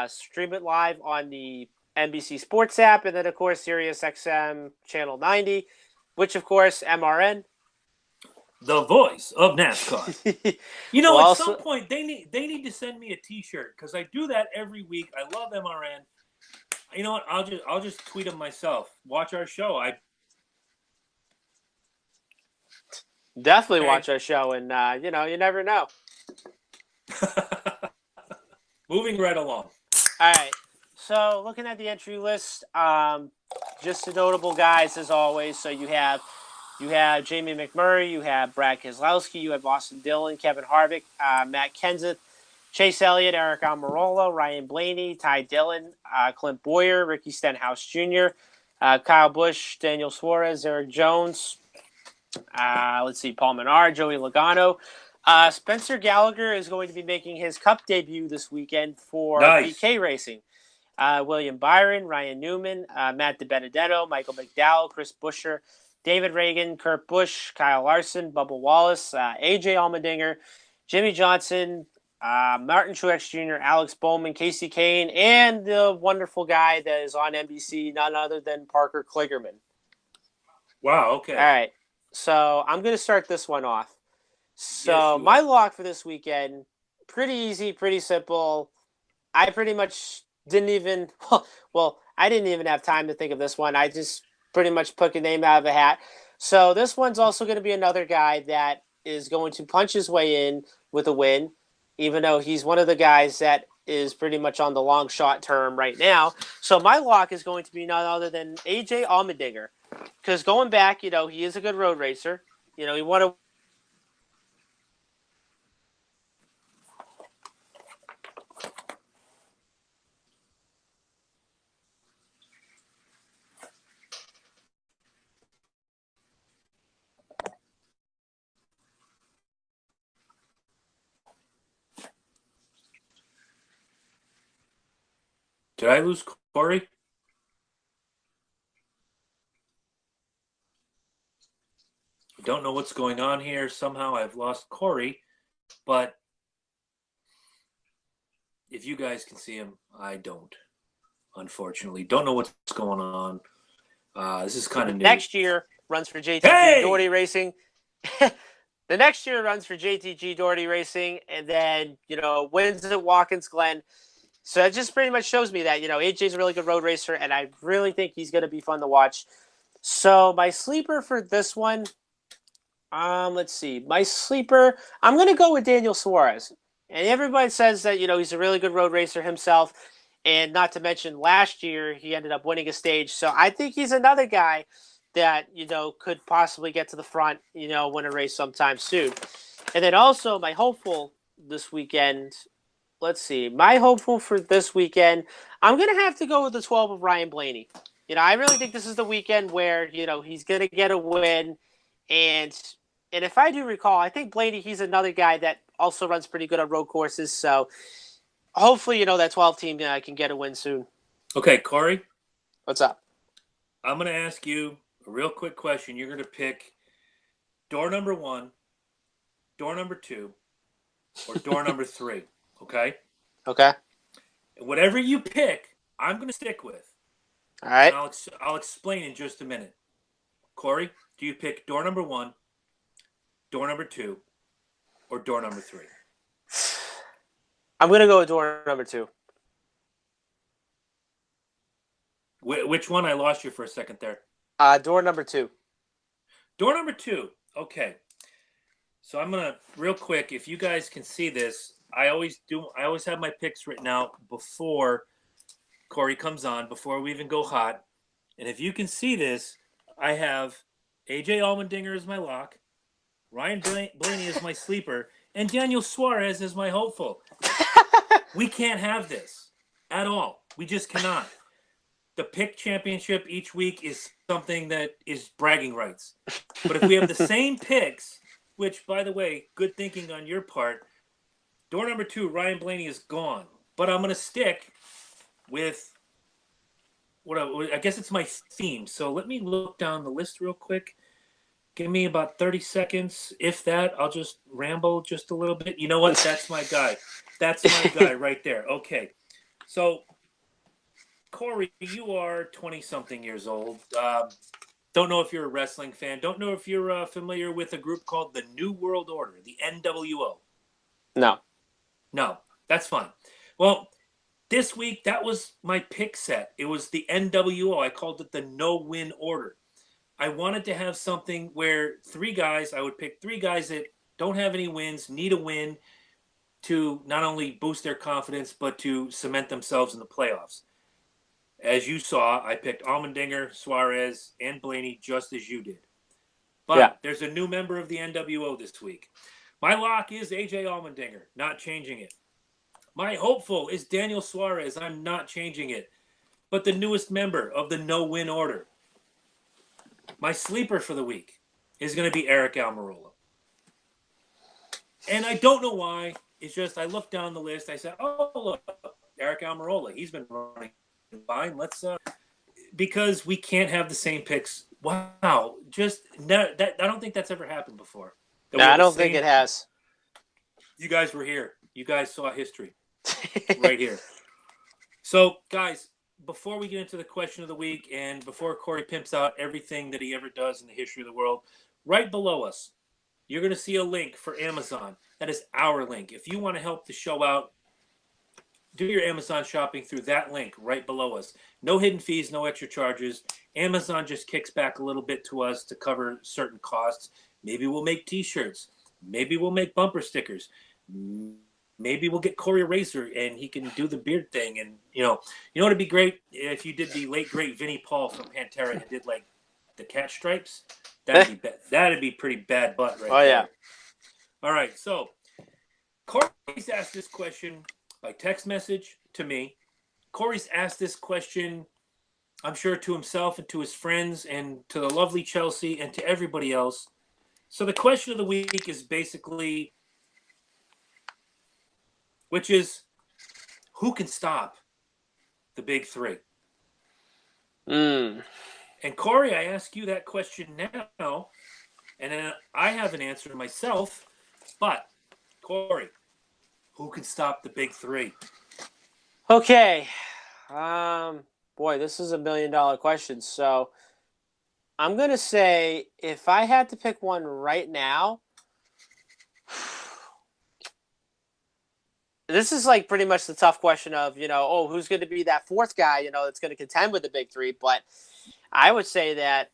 Stream it live on the NBC Sports app, and then of course Sirius XM channel 90, which of course MRN, the voice of NASCAR. You know, at some point they need to send me a T-shirt because I do that every week. I love MRN. You know what? I'll just tweet them myself. Watch our show. Definitely watch our show, and you never know. Moving right along. All right. So looking at the entry list, just the notable guys as always. So you have Jamie McMurray, you have Brad Keselowski, you have Austin Dillon, Kevin Harvick, Matt Kenseth, Chase Elliott, Eric Almirola, Ryan Blaney, Ty Dillon, Clint Boyer, Ricky Stenhouse Jr., Kyle Busch, Daniel Suarez, Eric Jones. Let's see, Paul Menard, Joey Logano. Spencer Gallagher is going to be making his Cup debut this weekend for BK Racing. William Byron, Ryan Newman, Matt DiBenedetto, Michael McDowell, Chris Buescher, David Reagan, Kurt Busch, Kyle Larson, Bubba Wallace, AJ Allmendinger, Jimmy Johnson, Martin Truex Jr., Alex Bowman, Casey Kane, and the wonderful guy that is on NBC, none other than Parker Kligerman. Wow, okay. All right. So I'm going to start this one off. So my lock for this weekend, pretty easy, pretty simple. I pretty much didn't even I didn't even have time to think of this one. I just pretty much put a name out of a hat. So this one's also going to be another guy that is going to punch his way in with a win, even though he's one of the guys that is pretty much on the long shot term right now. So my lock is going to be none other than AJ Allmendinger. Because going back, he is a good road racer. He won a Did I lose Corey? I don't know what's going on here. Somehow I've lost Corey, but if you guys can see him, I don't. Unfortunately, don't know what's going on. This is kind of new. Next year runs for JTG Doherty Racing. The next year runs for JTG Doherty Racing, and then, wins at Watkins Glen. So that just pretty much shows me that, AJ's a really good road racer, and I really think he's going to be fun to watch. So my sleeper for this one, let's see. My sleeper, I'm going to go with Daniel Suarez. And everybody says that, he's a really good road racer himself. And not to mention last year, he ended up winning a stage. So I think he's another guy that, could possibly get to the front, win a race sometime soon. And then also my hopeful this weekend, let's see. My hopeful for this weekend, I'm going to have to go with the 12 of Ryan Blaney. I really think this is the weekend where, he's going to get a win. And if I do recall, I think Blaney, he's another guy that also runs pretty good on road courses. So hopefully, that 12 team can get a win soon. Okay, Corey. What's up? I'm going to ask you a real quick question. You're going to pick door number 1, door number 2, or door number 3. Okay? Okay. And whatever you pick, I'm going to stick with. All right. And I'll explain in just a minute. Corey, do you pick door number 1, door number 2, or door number 3? I'm going to go with door number 2. Which one? I lost you for a second there. Door number 2. Door number 2. Okay. So I'm going to, real quick, if you guys can see this, I always have my picks written out before Corey comes on, before we even go hot. And if you can see this, I have AJ Allmendinger as my lock, Ryan Blaney as my sleeper, and Daniel Suarez as my hopeful. We can't have this at all. We just cannot. The pick championship each week is something that is bragging rights. But if we have the same picks, which, by the way, good thinking on your part, door number 2, Ryan Blaney, is gone. But I'm going to stick with I guess it's my theme. So let me look down the list real quick. Give me about 30 seconds. If that, I'll just ramble just a little bit. You know what? That's my guy. That's my guy right there. Okay. So, Corey, you are 20-something years old. Don't know if you're a wrestling fan. Don't know if you're familiar with a group called the New World Order, the NWO. No. No, that's fine. Well, this week, that was my pick set. It was the NWO. I called it the no-win order. I wanted to have something where I would pick 3 guys that don't have any wins, need a win to not only boost their confidence, but to cement themselves in the playoffs. As you saw, I picked Allmendinger, Suarez, and Blaney just as you did. But There's a new member of the NWO this week. My lock is AJ Allmendinger, not changing it. My hopeful is Daniel Suarez. I'm not changing it. But the newest member of the no-win order. My sleeper for the week is going to be Eric Almirola. And I don't know why. It's just I looked down the list. I said, oh, look, Eric Almirola. He's been running fine. Let's because we can't have the same picks. Wow. I don't think that's ever happened before. No, I don't think it has. You guys were here. You guys saw history right here. So, guys, before we get into the question of the week and before Corey pimps out everything that he ever does in the history of the world, right below us, you're going to see a link for Amazon. That is our link. If you want to help the show out, do your Amazon shopping through that link right below us. No hidden fees, no extra charges. Amazon just kicks back a little bit to us to cover certain costs. Maybe we'll make T-shirts. Maybe we'll make bumper stickers. Maybe we'll get Corey a razor and he can do the beard thing. And, it'd be great if you did the late, great Vinnie Paul from Pantera and did, like, the cat stripes. That'd be pretty bad butt right there. Oh, yeah. All right, so Corey's asked this question by text message to me. Corey's asked this question, I'm sure, to himself and to his friends and to the lovely Chelsea and to everybody else. So the question of the week is basically, which is, who can stop the big 3? And Corey, I ask you that question now, and then I have an answer myself. But, Corey, who can stop the big 3? Okay. Boy, this is $1 million question. So I'm going to say if I had to pick one right now, this is like pretty much the tough question of, who's going to be that fourth guy, that's going to contend with the big three. But I would say that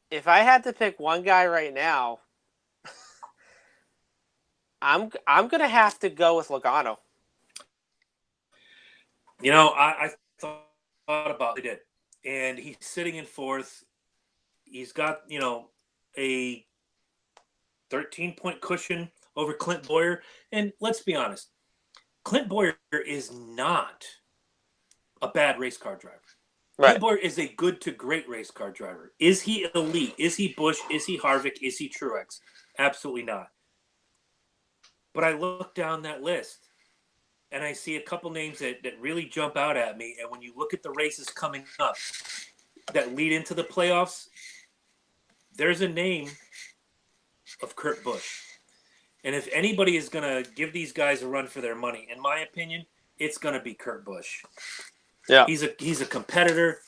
if I had to pick one guy right now, I'm going to have to go with Logano. I thought about it, and he's sitting in fourth. He's got, a 13-point cushion over Clint Boyer. And let's be honest, Clint Boyer is not a bad race car driver. Right. Clint Boyer is a good to great race car driver. Is he elite? Is he Busch? Is he Harvick? Is he Truex? Absolutely not. But I look down that list, and I see a couple names that really jump out at me. And when you look at the races coming up that lead into the playoffs, there's a name of Kurt Busch. And if anybody is going to give these guys a run for their money, in my opinion, it's going to be Kurt Busch. Yeah. He's a competitor.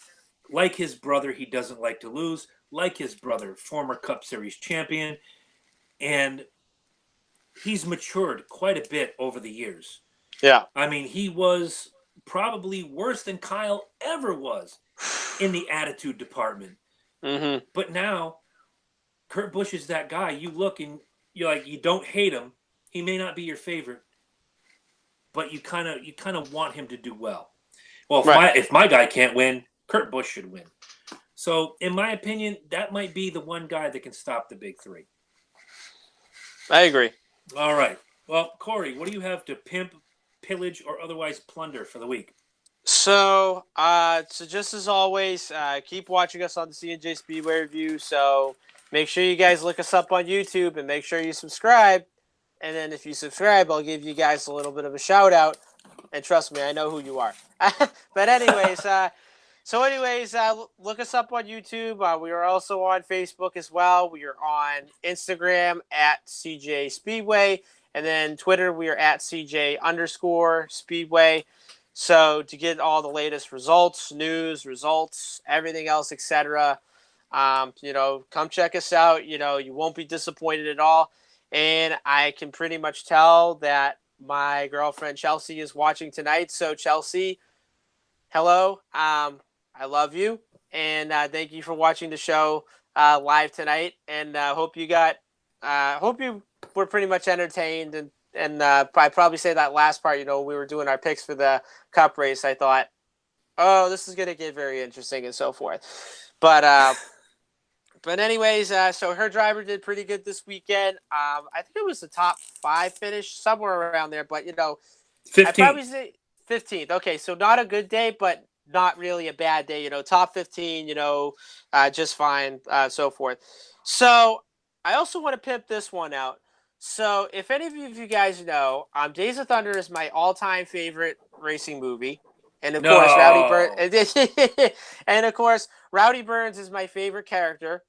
Like his brother, he doesn't like to lose. Like his brother, former Cup Series champion. And he's matured quite a bit over the years. Yeah. I mean, he was probably worse than Kyle ever was in the attitude department. Mm-hmm. But now, Kurt Busch is that guy. You look and you're like, you don't hate him. He may not be your favorite, but you kind of want him to do well. Well, if my guy can't win, Kurt Busch should win. So, in my opinion, that might be the one guy that can stop the big three. I agree. All right. Well, Corey, what do you have to pimp, pillage, or otherwise plunder for the week? So just as always, keep watching us on the C J Speedway Review. So make sure you guys look us up on YouTube and make sure you subscribe. And then if you subscribe, I'll give you guys a little bit of a shout out. And trust me, I know who you are. But anyways, look us up on YouTube. We are also on Facebook as well. We are on Instagram at CJ Speedway. And then Twitter, we are at CJ_Speedway. So to get all the latest results, news, everything else, etc., come check us out. You won't be disappointed at all. And I can pretty much tell that my girlfriend Chelsea is watching tonight. So Chelsea, hello. I love you. And thank you for watching the show live tonight. And hope you were pretty much entertained. And I probably say that last part, we were doing our picks for the Cup race. I thought, oh, this is going to get very interesting and so forth. But anyways, so her driver did pretty good this weekend. I think it was the top 5 finish, somewhere around there. But, 15th. I'd probably say 15th. Okay, so not a good day, but not really a bad day. Top 15, just fine, so forth. So I also want to pimp this one out. So if any of you guys know, Days of Thunder is my all-time favorite racing movie. And of course, Rowdy Burns is my favorite character.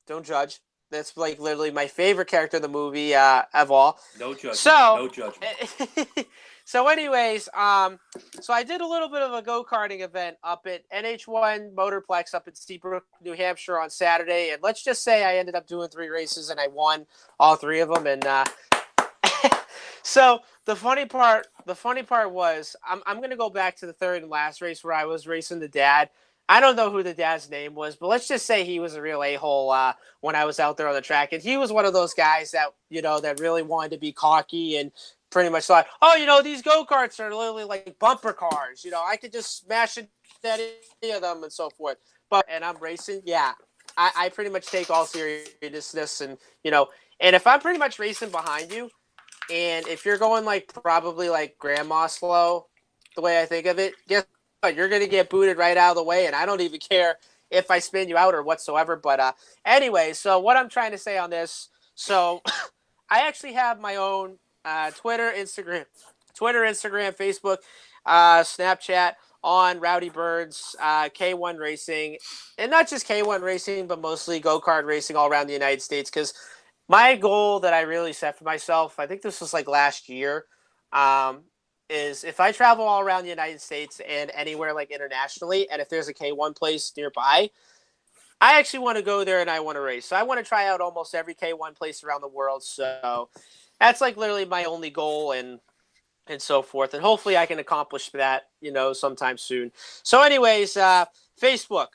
Don't judge. That's like literally my favorite character of the movie of all. No judgment. So, no judgment. So anyways, so I did a little bit of a go-karting event up at NH1 Motorplex up in Seabrook, New Hampshire on Saturday. And let's just say I ended up doing 3 races and I won all 3 of them. And so the funny part was I'm going to go back to the third and last race where I was racing the dad. I don't know who the dad's name was, but let's just say he was a real a-hole when I was out there on the track. And he was one of those guys that, that really wanted to be cocky and pretty much thought, oh, these go-karts are literally like bumper cars. I could just smash into any of them and so forth. And I'm racing, yeah. I pretty much take all seriousness and if I'm pretty much racing behind you, and if you're going like probably like grandma slow, the way I think of it, guess what? You're going to get booted right out of the way, and I don't even care if I spin you out or whatsoever. But anyway, so what I'm trying to say on this, so I actually have my own Twitter, Instagram, Facebook, Snapchat on Rowdy Burns, K1 Racing, and not just K1 Racing, but mostly go-kart racing all around the United States, because my goal that I really set for myself, I think this was like last year, is if I travel all around the United States and anywhere like internationally, and if there's a K1 place nearby, I actually want to go there and I want to race. So I want to try out almost every K1 place around the world. So that's like literally my only goal. And and so forth. And hopefully I can accomplish that, sometime soon. So anyways, Facebook,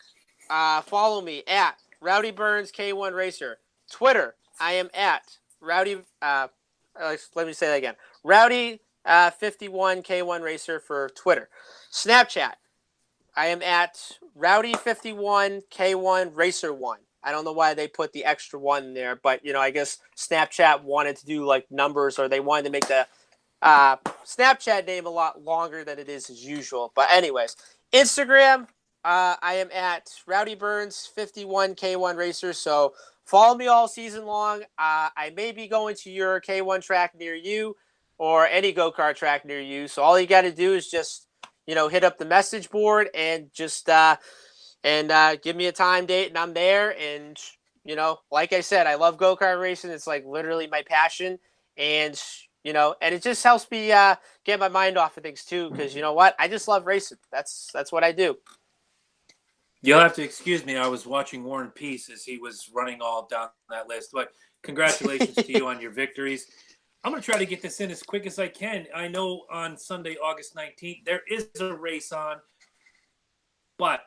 follow me at Rowdy Burns K1 Racer. Twitter, I am at Rowdy, let me say that again. Rowdy 51 K1 Racer for Twitter. Snapchat, I am at Rowdy 51 K1 Racer 1. I don't know why they put the extra one there, but I guess Snapchat wanted to do like numbers, or they wanted to make the Snapchat name a lot longer than it is as usual. But anyways, Instagram, I am at Rowdy Burns 51 K1 Racer. So follow me all season long. I may be going to your K1 track near you, or any go-kart track near you. So all you got to do is just hit up the message board and just give me a time, date, and I'm there. And like I said, I love go-kart racing. It's like literally my passion. And and it just helps me get my mind off of things too, because you know what? I just love racing. That's what I do. You'll have to excuse me. I was watching War and Peace as he was running all down that list. But congratulations to you on your victories. I'm going to try to get this in as quick as I can. I know on Sunday, August 19th, there is a race on, but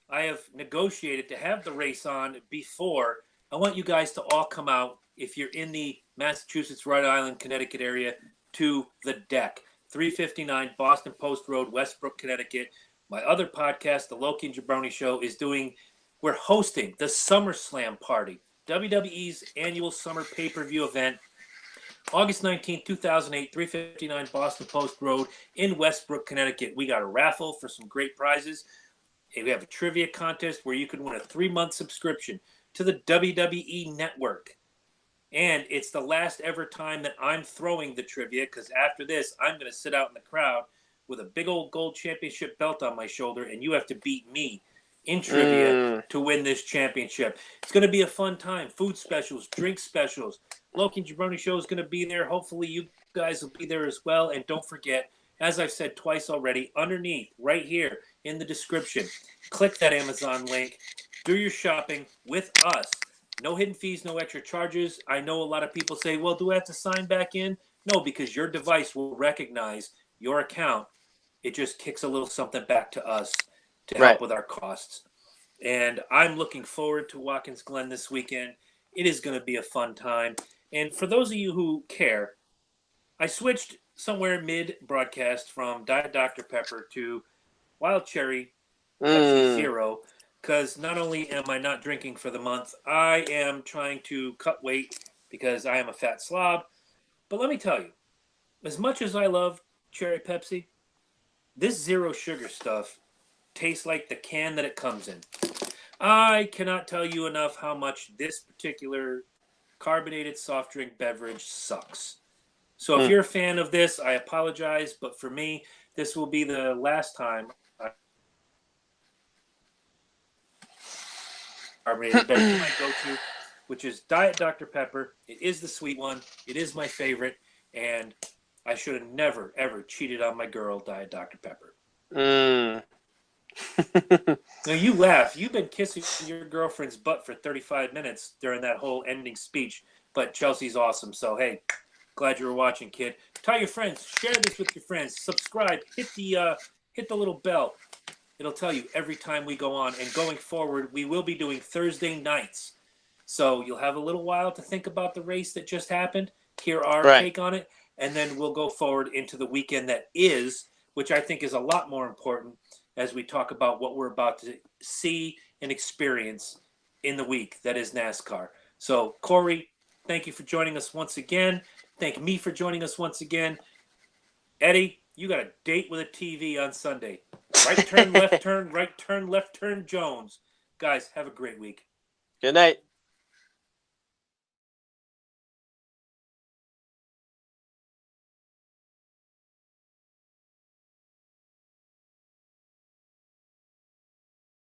I have negotiated to have the race on before. I want you guys to all come out, if you're in the Massachusetts, Rhode Island, Connecticut area, to the deck. 359 Boston Post Road, Westbrook, Connecticut. My other podcast, The Loki and Jabroni Show, we're hosting the SummerSlam Party, WWE's annual summer pay-per-view event, August 19th, 2008, 359 Boston Post Road in Westbrook, Connecticut. We got a raffle for some great prizes. We have a trivia contest where you can win a 3-month subscription to the WWE Network. And it's the last ever time that I'm throwing the trivia, because after this, I'm going to sit out in the crowd with a big old gold championship belt on my shoulder, and you have to beat me in trivia to win this championship. It's going to be a fun time. Food specials, drink specials. Loki and Jabroni Show is going to be there. Hopefully you guys will be there as well. And don't forget, as I've said twice already, underneath, right here in the description, click that Amazon link. Do your shopping with us. No hidden fees, no extra charges. I know a lot of people say, well, do I have to sign back in? No, because your device will recognize your account. It just kicks a little something back to us to help with our costs. And I'm looking forward to Watkins Glen this weekend. It is going to be a fun time. And for those of you who care, I switched somewhere mid-broadcast from Diet Dr. Pepper to Wild Cherry Pepsi Zero, because not only am I not drinking for the month, I am trying to cut weight because I am a fat slob. But let me tell you, as much as I love Cherry Pepsi, this zero sugar stuff tastes like the can that it comes in. I cannot tell you enough how much this particular carbonated soft drink beverage sucks. So if you're a fan of this, I apologize, but for me, this will be the last time I carbonated beverage I go to, which is Diet Dr. Pepper. It is the sweet one. It is my favorite, and I should have never, ever cheated on my girl, Diet Dr. Pepper. Now, you laugh. You've been kissing your girlfriend's butt for 35 minutes during that whole ending speech, but Chelsea's awesome. So, hey, glad you were watching, kid. Tell your friends. Share this with your friends. Subscribe. Hit the little bell. It'll tell you every time we go on. And going forward, we will be doing Thursday nights. So you'll have a little while to think about the race that just happened, hear our take on it, and then we'll go forward into the weekend that is, which I think is a lot more important as we talk about what we're about to see and experience in the week that is NASCAR. So, Corey, thank you for joining us once again. Thank me for joining us once again. Eddie, you got a date with a TV on Sunday. Right turn, left turn, right turn, left turn, Jones. Guys, have a great week. Good night.